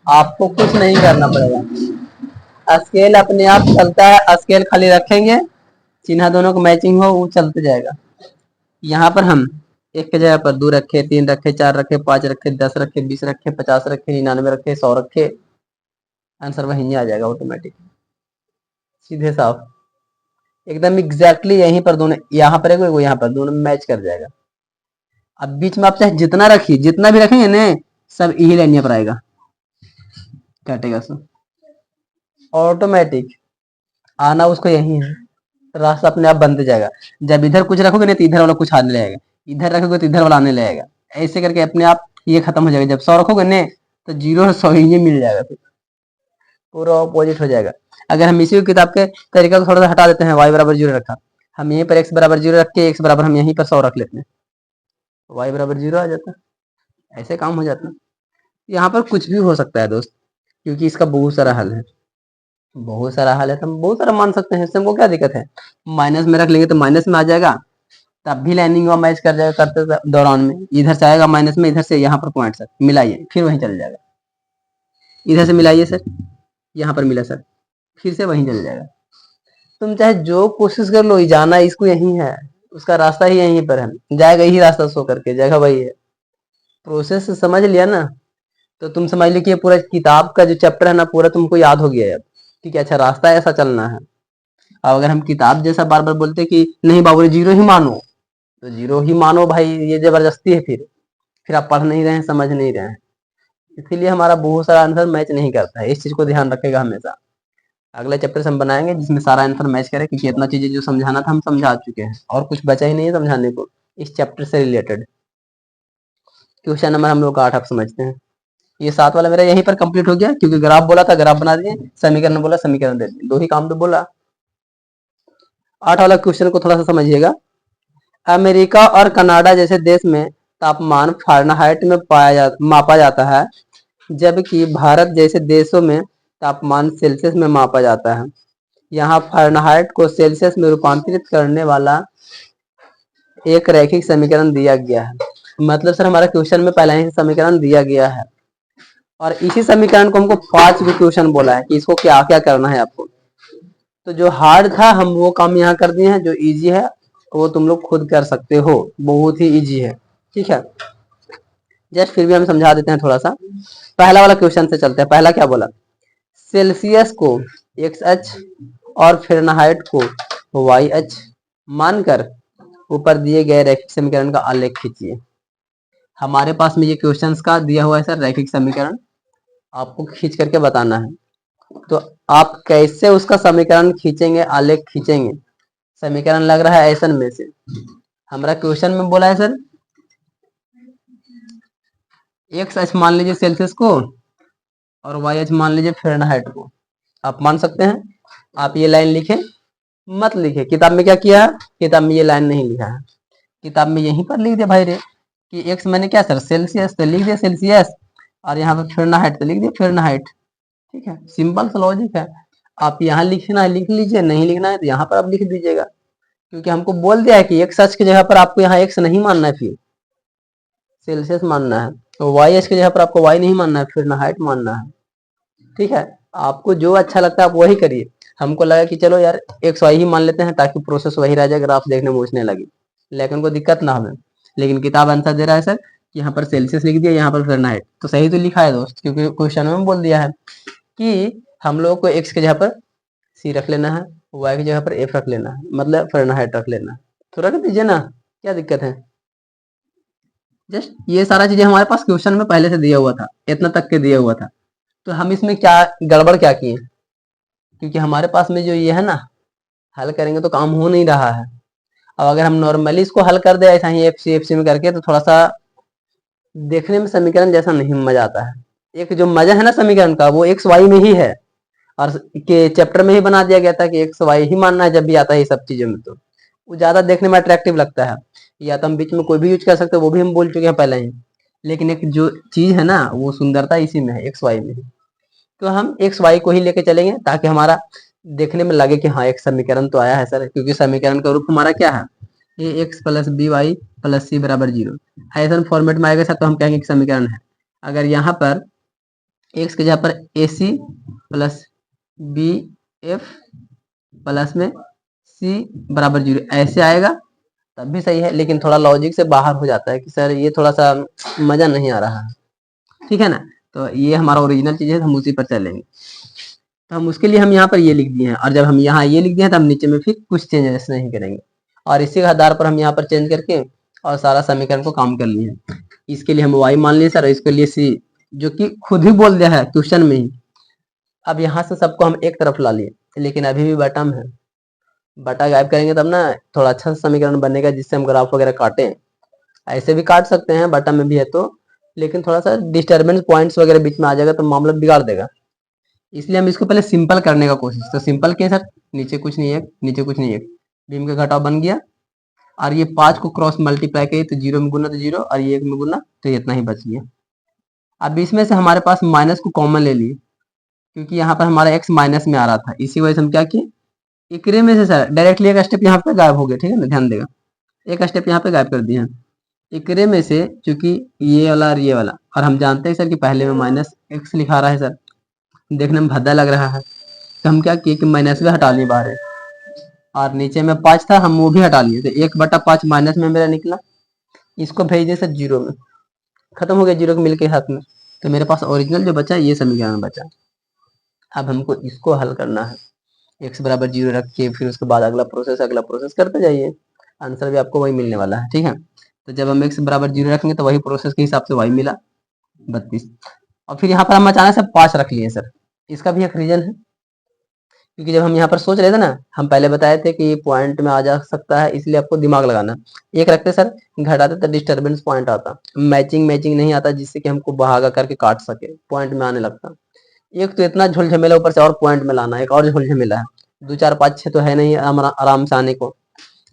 आपको कुछ नहीं करना पड़ेगा। स्केल अपने आप चलता है, स्केल खाली रखेंगे, चिन्ह दोनों को मैचिंग हो वो चलते जाएगा। यहाँ पर हम 1 की जगह पर 2 रखे, 3 रखे, 4 रखे, 5 रखे, 10 रखे, 20 रखे, 50 रखे, 99 रखे, 100 रखे, आंसर वहीं आ जाएगा ऑटोमेटिक, सीधे साफ एकदम एग्जैक्टली यहीं पर दोनों, यहाँ पर है वो यहाँ पर, दोनों मैच कर जाएगा। अब बीच में आप चाहे जितना रखिए, जितना भी रखेंगे ना सब यही लाइन पर आएगा, काटेगा सब ऑटोमेटिक, आना उसको यही है, रास्ता अपने आप बनते जाएगा। जब इधर कुछ रखोगे ना तो इधर वाला कुछ आने लगेगा, इधर रखोगे तो इधर वाला आने लगेगा, ऐसे करके अपने आप ये खत्म हो जाएगा। जब 100 रखोगे ना तो 0 और 100 ये मिल जाएगा, फिर पूरा ऑपोजिट हो जाएगा। अगर हम इसी किताब के तरीका को थोड़ा सा हटा देते हैं, y बराबर 0 रखा, हम यहीं पर x बराबर 0 रख के x बराबर हम यहीं पर 100 रख लेते हैं, y बराबर 0 आ जाता है, ऐसे काम हो जाता है। यहाँ पर कुछ भी हो सकता है दोस्त, क्योंकि इसका बहुत सारा हल है, बहुत सारा हल है, तो हम बहुत सारा मान सकते हैं, इससे हमको क्या दिक्कत है। माइनस में रख लेंगे तो माइनस में आ जाएगा, तब भी लाइनिंग हुआ मैच कर जाएगा करते दौरान में, इधर से आएगा माइनस में, इधर से यहाँ पर पॉइंट सर मिलाइए, फिर वहीं चल जाएगा, इधर से मिलाइए सर, यहाँ पर मिला सर, फिर से वहीं चल जाएगा। तुम चाहे जो कोशिश कर लो, जाना इसको यही है, उसका रास्ता ही यहीं पर है, जाएगा यही रास्ता शो करके, जगह वही है। प्रोसेस समझ लिया ना, तो तुम समझ लो कि पूरा किताब का जो चैप्टर है ना पूरा तुमको याद हो गया है अब, ठीक है, अच्छा रास्ता ऐसा चलना है। अब अगर हम किताब जैसा बार बार बोलते कि नहीं बाबू 0 ही मानो, तो 0 ही मानो भाई, ये जबरदस्ती है, फिर आप पढ़ नहीं रहे हैं, समझ नहीं रहे हैं, इसीलिए हमारा बहुत सारा आंसर मैच नहीं करता है। इस चीज को ध्यान रखेगा हमेशा। अगले चैप्टर से हम बनाएंगे जिसमें सारा आंसर मैच करे, क्योंकि इतना चीजें जो समझाना था हम समझा चुके हैं, और कुछ बचा ही नहीं है समझाने को इस चैप्टर से रिलेटेड। क्वेश्चन नंबर हम लोग का 8 आप समझते हैं। ये 7 वाला मेरा यहीं पर कंप्लीट हो गया, क्योंकि ग्राफ बोला था ग्राफ बना दिए, समीकरण बोला समीकरण दे दिए, 2 ही काम तो बोला। 8 वाला क्वेश्चन को थोड़ा सा समझिएगा। अमेरिका और कनाडा जैसे देश में तापमान फ़ारेनहाइट में मापा जाता है, जबकि भारत जैसे देशों में तापमान सेल्सियस में मापा जाता है। यहाँ फ़ारेनहाइट को सेल्सियस में रूपांतरित करने वाला एक रैखिक समीकरण दिया गया है। मतलब सर हमारा क्वेश्चन में पहले ही समीकरण दिया गया है, और इसी समीकरण को हमको 5 क्वेश्चन बोला है कि इसको क्या क्या करना है आपको। तो जो हार्ड था हम वो काम यहाँ कर दिए हैं, जो इजी है वो तुम लोग खुद कर सकते हो, बहुत ही इजी है, ठीक है। जस्ट फिर भी हम समझा देते हैं थोड़ा सा। पहला वाला क्वेश्चन से चलते हैं। पहला क्या बोला, सेल्सियस को XH और फ़ारेनहाइट को YH मानकर ऊपर दिए गए रैखिक समीकरण का आलेख खींचिए। हमारे पास में ये क्वेश्चंस का दिया हुआ है सर रैखिक समीकरण, आपको खींच करके बताना है। तो आप कैसे उसका समीकरण खींचेंगे, आलेख खींचेंगे, समीकरण लग रहा है ऐसा में से। हमारा क्वेश्चन में बोला है सर XH मान लीजिए सेल्सियस को, और YH मान लीजिए फ़ारेनहाइट को। आप मान सकते हैं, आप ये लाइन लिखे मत लिखे। किताब में क्या किया है, किताब में ये लाइन नहीं लिखा है, किताब में यहीं पर लिख दिया भाई रे कि x मैंने क्या सर सेल्सियस, तो लिख दिया सेल्सियस, और यहाँ पर फ़ारेनहाइट तो लिख दिया फ़ारेनहाइट, ठीक है, सिंपल सा लॉजिक है। आप यहाँ लिखना है लिख लीजिए, नहीं लिखना है तो यहाँ पर आप लिख दीजिएगा, क्योंकि हमको बोल दिया है कि एक्स एच की जगह पर आपको यहाँ एक्स नहीं मानना है, फिर सेल्सियस मानना है, तो वाई एच की जगह पर आपको वाई नहीं मानना है, फिर फ़ारेनहाइट मानना है, ठीक है। आपको जो अच्छा लगता है आप वही करिए। हमको लगा कि चलो यार एक्स वाई ही मान लेते हैं ताकि प्रोसेस वही रह जाए, ग्राफ देखने में पूछने लगी, लेकिन कोई दिक्कत ना हमें। लेकिन किताब आंसर दे रहा है सर कि यहाँ पर सेल्सियस लिख दिया, यहाँ पर फ़ारेनहाइट, तो सही तो लिखा है दोस्त, क्योंकि क्वेश्चन में बोल दिया है कि हम लोगों को एक्स की जगह पर सी रख लेना है, वाई की जगह पर एफ रख लेना है, मतलब फ़ारेनहाइट रख लेना है, तो रख दीजिए ना, क्या दिक्कत है। जस्ट ये सारा चीजें हमारे पास क्वेश्चन में पहले से दिया हुआ था, इतना तक के दिया हुआ था, तो हम इसमें क्या गड़बड़ क्या किए, क्योंकि हमारे पास में जो ये है ना हल करेंगे तो काम हो नहीं रहा है। अब अगर हम नॉर्मली इसको हल कर दे ऐसा ही एफ सी में करके, तो थोड़ा सा देखने में समीकरण जैसा नहीं मजा आता है। एक जो मजा है ना समीकरण का, वो एक्स वाई में ही है, और के चैप्टर में ही बना दिया गया था कि एक्स वाई ही मानना है जब भी आता है ये सब चीजों में, तो वो ज्यादा देखने में अट्रैक्टिव लगता है। या तो हम बीच में कोई भी यूज कर सकते हैं, वो भी हम बोल चुके हैं पहले ही, लेकिन एक जो चीज है ना वो सुंदरता इसी में है, एक्स वाई में ही। तो हम एक्स वाई को ही लेके चलेंगे ताकि हमारा देखने में लगे कि हाँ एक समीकरण तो आया है सर, क्योंकि समीकरण का रूप हमारा क्या है, a x plus b y plus c बराबर 0। ऐसा फॉर्मेट में आएगा सर तो हम कहेंगे कि समीकरण है। अगर यहाँ पर एक्स के जगह पर a c plus b f plus में सी बराबर 0 ऐसे आएगा तब भी सही है, लेकिन थोड़ा लॉजिक से बाहर हो जाता है कि सर ये थोड़ा सा मजा नहीं आ रहा है, ठीक है ना। तो ये हमारा ओरिजिनल चीज है, हम उसी पर चलेंगे। तो हम उसके लिए हम यहाँ पर ये लिख दिए हैं, और जब हम यहाँ ये लिख दिए हैं तो हम नीचे में फिर कुछ चेंजेस नहीं करेंगे, और इसी के आधार पर हम यहाँ पर चेंज करके और सारा समीकरण को काम कर लिए। इसके लिए हम y मान लिए सर, इसके लिए c, जो कि खुद ही बोल दिया है क्वेश्चन में ही। अब यहाँ से सबको हम एक तरफ ला लिए, लेकिन अभी भी बटा में है, बटा गायब करेंगे तब ना थोड़ा अच्छा समीकरण बनेगा जिससे हम ग्राफ वगैरह काटें। ऐसे भी काट सकते हैं बटा में भी है तो, लेकिन थोड़ा सा डिस्टर्बेंस पॉइंट्स वगैरह बीच में आ जाएगा तो मामला बिगाड़ देगा, इसलिए हम इसको पहले सिंपल करने का कोशिश। तो सिंपल क्या सर, नीचे कुछ नहीं है, नीचे कुछ नहीं है, बीम का घटाव बन गया, और ये 5 को क्रॉस मल्टीप्लाई करिए तो 0 में गुना तो 0, और ये 1 में गुना तो इतना ही बच गया। अब इसमें से हमारे पास माइनस को कॉमन ले लिए, क्योंकि यहाँ पर हमारा x माइनस में आ रहा था, इसी वजह से हम क्या किए, इकरे में से सर डायरेक्टली एक स्टेप यहाँ पे गायब हो गया, ठीक है ना, ध्यान देगा, एक स्टेप यहाँ पे गायब कर दिए हैं। इकरे में से चूंकि ये वाला और ये वाला, और हम जानते हैं सर कि पहले में माइनस एक्स लिखा रहा है सर, देखने में भद्दा लग रहा है, तो हम क्या किए कि माइनस में हटा लिए बाहर, और नीचे में 5 था हम वो भी हटा लिए, तो 1/5 माइनस में मेरा निकला। इसको भेज दिए सर 0 में, खत्म हो गया 0 के मिलके हाथ में, तो मेरे पास ओरिजिनल जो बचा ये समीकरण बचा। अब हमको इसको हल करना है, x बराबर 0 रख के फिर उसके बाद अगला प्रोसेस करते जाइए, आंसर भी आपको वही मिलने वाला है, ठीक है। तो जब हम x बराबर 0 रखेंगे तो वही प्रोसेस के हिसाब से y मिला 32, और फिर यहाँ पर हम अचानक से 5 रख लिए सर, इसका भी एक रीजन है, क्योंकि जब हम यहाँ पर सोच रहे थे ना, हम पहले बताए थे कि पॉइंट में आ जा सकता है, इसलिए आपको दिमाग लगाना। एक रखते सर, घटाते तो डिस्टर्बेंस पॉइंट आता, मैचिंग नहीं आता जिससे कि हमको बहागा करके काट सके, पॉइंट में आने लगता। एक तो इतना झोल झमेला, ऊपर से और पॉइंट में लाना, एक और झोल झमेला है, 2 4 5 6 तो है नहीं आराम से आने को,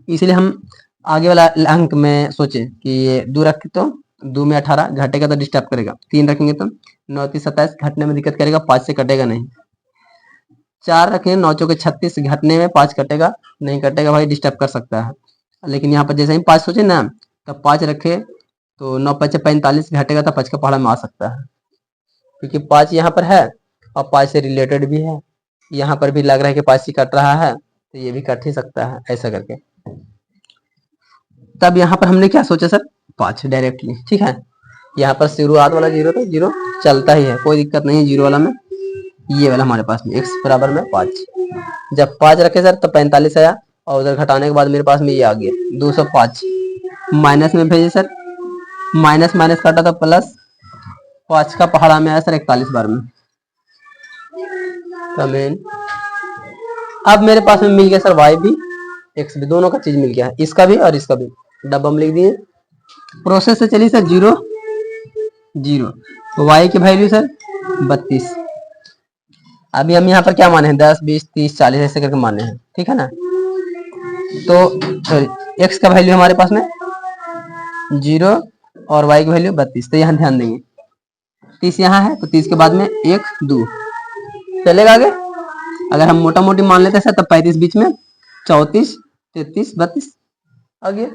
इसलिए हम आगे वाला अंक में सोचे कि ये 2 रखे तो 2 में 18 घटेगा तो डिस्टर्ब करेगा, 3 रखेंगे तो 9 3 27 घटने में दिक्कत करेगा, 5 से कटेगा नहीं, 4 रखें 9 चौके 36 घटने में 5 कटेगा नहीं, कटेगा भाई डिस्टर्ब कर सकता है, लेकिन यहाँ पर जैसे ही 5 सोचे ना, तब 5 रखे तो 9 5 45 घटेगा तो 5 का पहाड़ा में आ सकता है, क्योंकि 5 यहाँ पर है और 5 से रिलेटेड भी है, यहाँ पर भी लग रहा है कि 5 ही कट रहा है, तो ये भी कट ही सकता है ऐसा करके। तब यहाँ पर हमने क्या सोचा सर, 5 डायरेक्टली, ठीक है। यहाँ पर शुरुआत वाला 0 तो 0 चलता ही है, कोई दिक्कत नहीं है 0 वाला में, ये वाला हमारे पास में x बराबर में 5, जब 5 रखे सर तो 45 आया, और उधर घटाने के बाद मेरे पास में ये आ गया 205, माइनस में भेजे सर, माइनस माइनस काटा तो प्लस, 5 का पहाड़ा में आया सर 41 बार में, कमेंट। अब मेरे पास में मिल गया सर y भी x भी, दोनों का चीज मिल गया है, इसका भी और इसका भी, डब्बा में लिख दिए। प्रोसेस से चलिए सर 0 0, y की वैल्यू सर 32, अभी हम यहाँ पर क्या माने हैं 10 20 30 40 ऐसे करके माने हैं, ठीक है ना। तो सॉरी x का वैल्यू हमारे पास में 0 और y की वैल्यू 32, तो यहाँ ध्यान देंगे 30 यहाँ है तो 30 के बाद में 1 2 चलेगा आगे। अगर हम मोटा मोटी मान लेते हैं तब 35 बीच में 34 33 32 आ गया,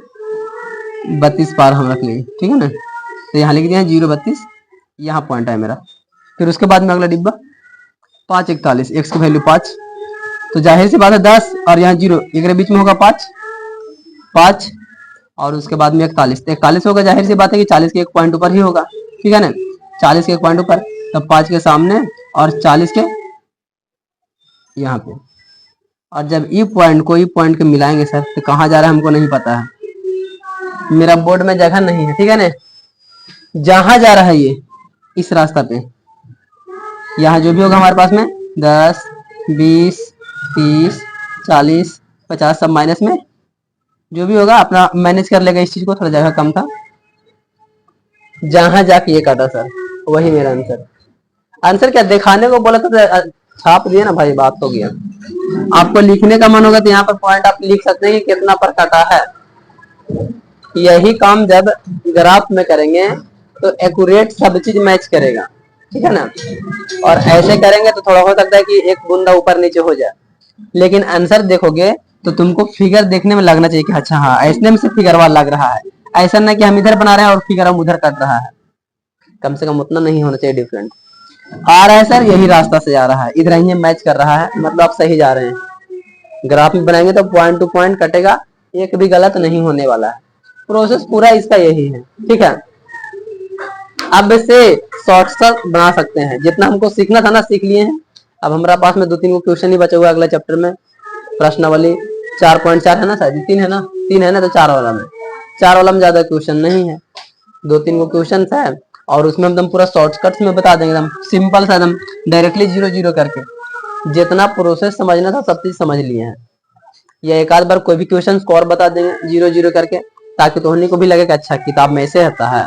32 पार हम रख लेंगे, ठीक है ना। तो यहाँ लिख दिया 0 32, यहाँ पॉइंट है मेरा। फिर उसके बाद में अगला डिब्बा 5 41, x की वैल्यू 5, तो जाहिर सी बात है 10 और यहाँ 0 एक बीच में होगा 5 5, और उसके बाद में 41, 41 होगा, जाहिर सी बात है कि 40 के एक पॉइंट ऊपर ही होगा, ठीक है ना, 40 के एक पॉइंट ऊपर, तब 5 के सामने और 40 के यहाँ पे, और जब ई पॉइंट को ई पॉइंट के मिलाएंगे सर तो कहाँ जा रहा है हमको नहीं पता है, मेरा बोर्ड में जगह नहीं है, ठीक है ना। जहां जा रहा है ये इस रास्ता पे, यहाँ जो भी होगा हमारे पास में 10 20 30 40 50 सब माइनस में, जो भी होगा अपना मैनेज कर लेगा इस चीज को, थोड़ा जगह कम था। जहां जाके ये काटा सर, वही मेरा आंसर। आंसर क्या दिखाने को बोला था, छाप दिया ना भाई, बात हो गया। आपको लिखने का मन होगा तो यहाँ पर पॉइंट आप लिख सकते हैं कि कितना पर काटा है। यही काम जब ग्राफ में करेंगे तो एक्यूरेट सब चीज मैच करेगा, ठीक है ना। और ऐसे करेंगे तो थोड़ा हो सकता है कि एक बूंदा ऊपर नीचे हो जाए, लेकिन आंसर देखोगे तो तुमको फिगर देखने में लगना चाहिए कि अच्छा हाँ ऐसने में से फिगर वाला लग रहा है, ऐसा ना कि हम इधर बना रहे हैं और फिगर हम उधर कट रहा है। कम से कम उतना नहीं होना चाहिए डिफरेंट। आ रहा है सर, यही रास्ता से जा रहा है, इधर ही मैच कर रहा है, मतलब आप सही जा रहे हैं। ग्राफ में बनाएंगे तो पॉइंट टू पॉइंट कटेगा, एक भी गलत नहीं होने वाला है। प्रोसेस पूरा इसका यही है, ठीक है। अब इससे शॉर्टकट बना सकते हैं, जितना हमको सीखना था ना सीख लिए हैं। अब हमारा पास में 2-3 क्वेश्चन ही बचा हुआ अगला चैप्टर में। प्रश्नावली 4.4 है ना शायद, 3 है ना, 3 है ना, तो 4 वाला में, 4 वाला में ज्यादा क्वेश्चन नहीं है, 2-3 को क्वेश्चन है। और उसमें हम पूरा शॉर्टकट में बता देंगे, एकदम सिंपल सा, एकदम डायरेक्टली 0-0 करके। जितना प्रोसेस समझना था सब चीज समझ लिए हैं। या एक आध बार कोई भी क्वेश्चन और बता देंगे 0-0 करके, ताकि तोहनी को भी लगे कि अच्छा किताब में ऐसे आता है,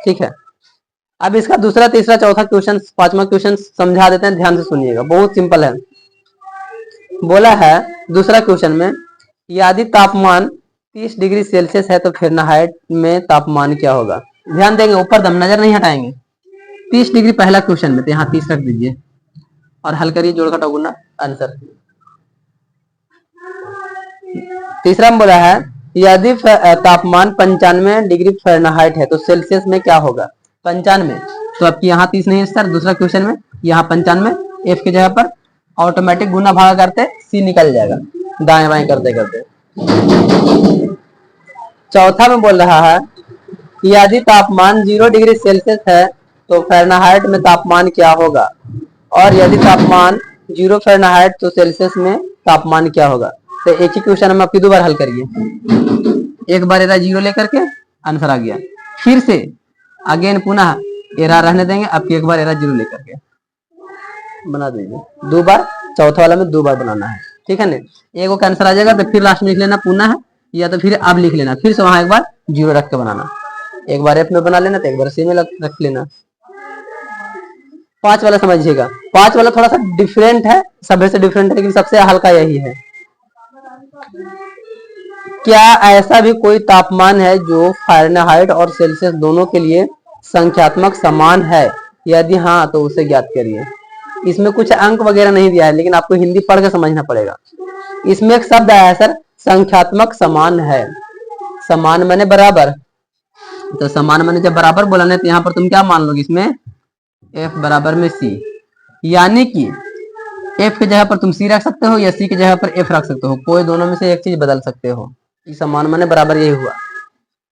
ठीक है। अब इसका दूसरा, तीसरा, चौथा क्वेश्चन, पांचवा क्वेश्चन समझा देते हैं, ध्यान से सुनिएगा, बहुत सिंपल है। बोला है दूसरा क्वेश्चन में, यदि तापमान 30 डिग्री सेल्सियस है तो फ़ारेनहाइट में तापमान क्या होगा। ध्यान देंगे, ऊपर दम नजर नहीं हटाएंगे। 30 डिग्री पहला क्वेश्चन में, तो यहाँ 30 रख दीजिए और हल करिए, जोड़ घटाव गुना आंसर। तीसरा में बोला है, यदि तापमान 95 डिग्री फ़ारेनहाइट है तो सेल्सियस में क्या होगा। 95, तो आपकी यहाँ 30 नहीं है सर, दूसरा क्वेश्चन में यहाँ 95, एफ की जगह पर ऑटोमेटिक गुना भागा करते सी निकल जाएगा, दाएं बाएं करते करते। चौथा में बोल रहा है, यदि तापमान 0 डिग्री सेल्सियस है तो फ़ारेनहाइट में तापमान क्या होगा, और यदि तापमान 0 फ़ारेनहाइट तो सेल्सियस में तापमान क्या होगा। तो एक ही क्वेश्चन हम आपकी 2 बार हल करिए, एक बार एरा 0 लेकर के आंसर आ गया, फिर से अगेन पुनः एरा रहने देंगे, आपकी एक बार एरा 0 लेकर के बना दीजिए, 2 बार, चौथा वाला में 2 बार बनाना है, ठीक है ना। एक को आंसर आ जाएगा तो फिर लास्ट में लिख लेना पुनः, या तो फिर आप लिख लेना, फिर से वहां एक बार 0 रख के बनाना, एक बार एफ में बना लेना तो एक बार सी में रख लेना। 5 वाला समझिएगा, 5 वाला थोड़ा सा डिफरेंट है, सभी से डिफरेंट है, लेकिन सबसे हल्का यही है। क्या ऐसा भी कोई तापमान है जो फ़ारेनहाइट और सेल्सियस दोनों के लिए संख्यात्मक समान है, यदि हाँ तो उसे ज्ञात करिए। इसमें कुछ अंक वगैरह नहीं दिया है, लेकिन आपको हिंदी पढ़ के समझना पड़ेगा। इसमें एक शब्द आया है सर, संख्यात्मक समान है। समान माने बराबर, तो समान माने जब बराबर बोला ना तो यहाँ पर तुम क्या मान लोगे, इसमें एफ बराबर में सी, यानी कि एफ की जगह पर तुम सी रख सकते हो या सी की जगह पर एफ रख सकते हो, कोई दोनों में से एक चीज बदल सकते हो। समान माने बराबर, यही हुआ।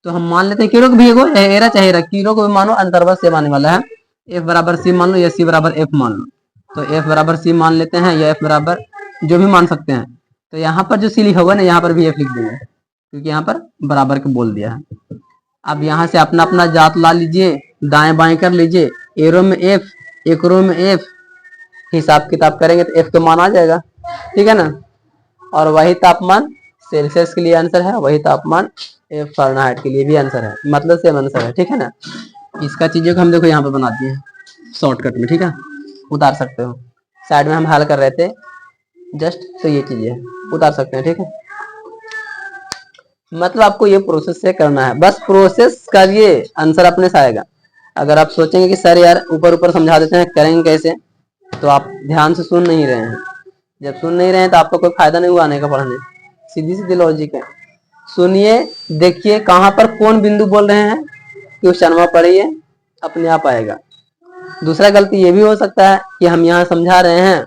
तो हम मान लेते हैं किलो भी एरा चाहे किलो को भी मानो, अंतर्वत से आने वाला है। एफ बराबर सी मान लो या सी बराबर एफ मान लो, तो एफ बराबर सी मान लेते हैं या एफ बराबर जो भी मान सकते हैं। तो यहाँ पर जो सी लिखा हुआ ना, यहाँ पर भी एफ लिख देंगे, क्योंकि यहाँ पर बराबर के बोल दिया है। अब यहाँ से अपना अपना जात ला लीजिए, दाएं बाएं कर लीजिए, एरो में एफ, एक रो में एफ, हिसाब किताब करेंगे तो एफ का मान आ जाएगा, ठीक है ना। और वही तापमान सेल्सियस के लिए आंसर है, वही तापमान एफ फ़ारेनहाइट के लिए भी आंसर है, मतलब सेम आंसर है, ठीक है ना। इसका चीजों को हम देखो यहाँ पे बना दिए शॉर्टकट में, ठीक है, उतार सकते हो। साइड में हम हल कर रहे थे जस्ट, तो ये चीजें उतार सकते हैं, ठीक है। मतलब आपको ये प्रोसेस से करना है, बस प्रोसेस करिए, आंसर अपने से आएगा। अगर आप सोचेंगे कि सर यार ऊपर ऊपर समझा देते हैं, करेंगे कैसे, तो आप ध्यान से सुन नहीं रहे हैं। जब सुन नहीं रहे हैं तो आपको कोई फायदा नहीं हुआ आने का पढ़ने, सीधी सीधी लॉजिक है। सुनिए, देखिए कहाँ पर कौन बिंदु बोल रहे हैं, क्वेश्चन में पढ़िए, अपने आप आएगा। दूसरा गलती ये भी हो सकता है कि हम यहाँ समझा रहे हैं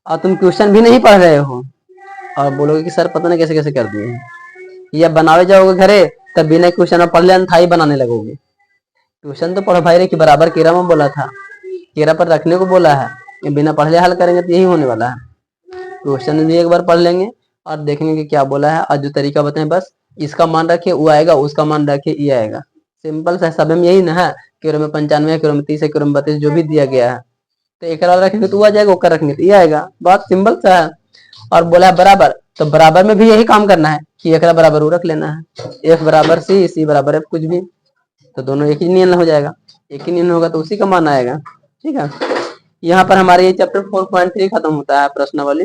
और तुम क्वेश्चन भी नहीं पढ़ रहे हो और बोलोगे कि सर पता नहीं कैसे कैसे कर दिए हैं, या बनावे जाओगे घरे तब बिना क्वेश्चन में पढ़ ले थाई बनाने लगोगे। क्वेश्चन तो पढ़ो भाई रे, कि बराबर केरा में बोला था, केरा पर रखने को बोला है, ये बिना पढ़ले हल करेंगे तो यही होने वाला है। क्वेश्चन भी एक बार पढ़ लेंगे और देखेंगे कि क्या बोला है, और जो तरीका बताएं बस इसका मान रखिए वो आएगा, उसका मान रखिए ये आएगा। सिंपल सा, सब में यही ना है, केरो में 95, केरो में 30, केरो में 32 जो भी दिया गया है, तो एक रखेंगे तो आ जाएगा, ओकर रखेंगे तो ये आएगा, बात सिंपल सा है। और बोला है बराबर, तो बराबर में भी यही काम करना है कि एक बराबर वो रख लेना है, एफ बराबर सी, सी बराबर एफ, कुछ भी। तो दोनों एक ही नियन हो जाएगा, एक ही नियन होगा तो उसी का मान आएगा। ठीक है, यहाँ पर हमारे ये चैप्टर 4.3 खत्म होता है प्रश्नावली।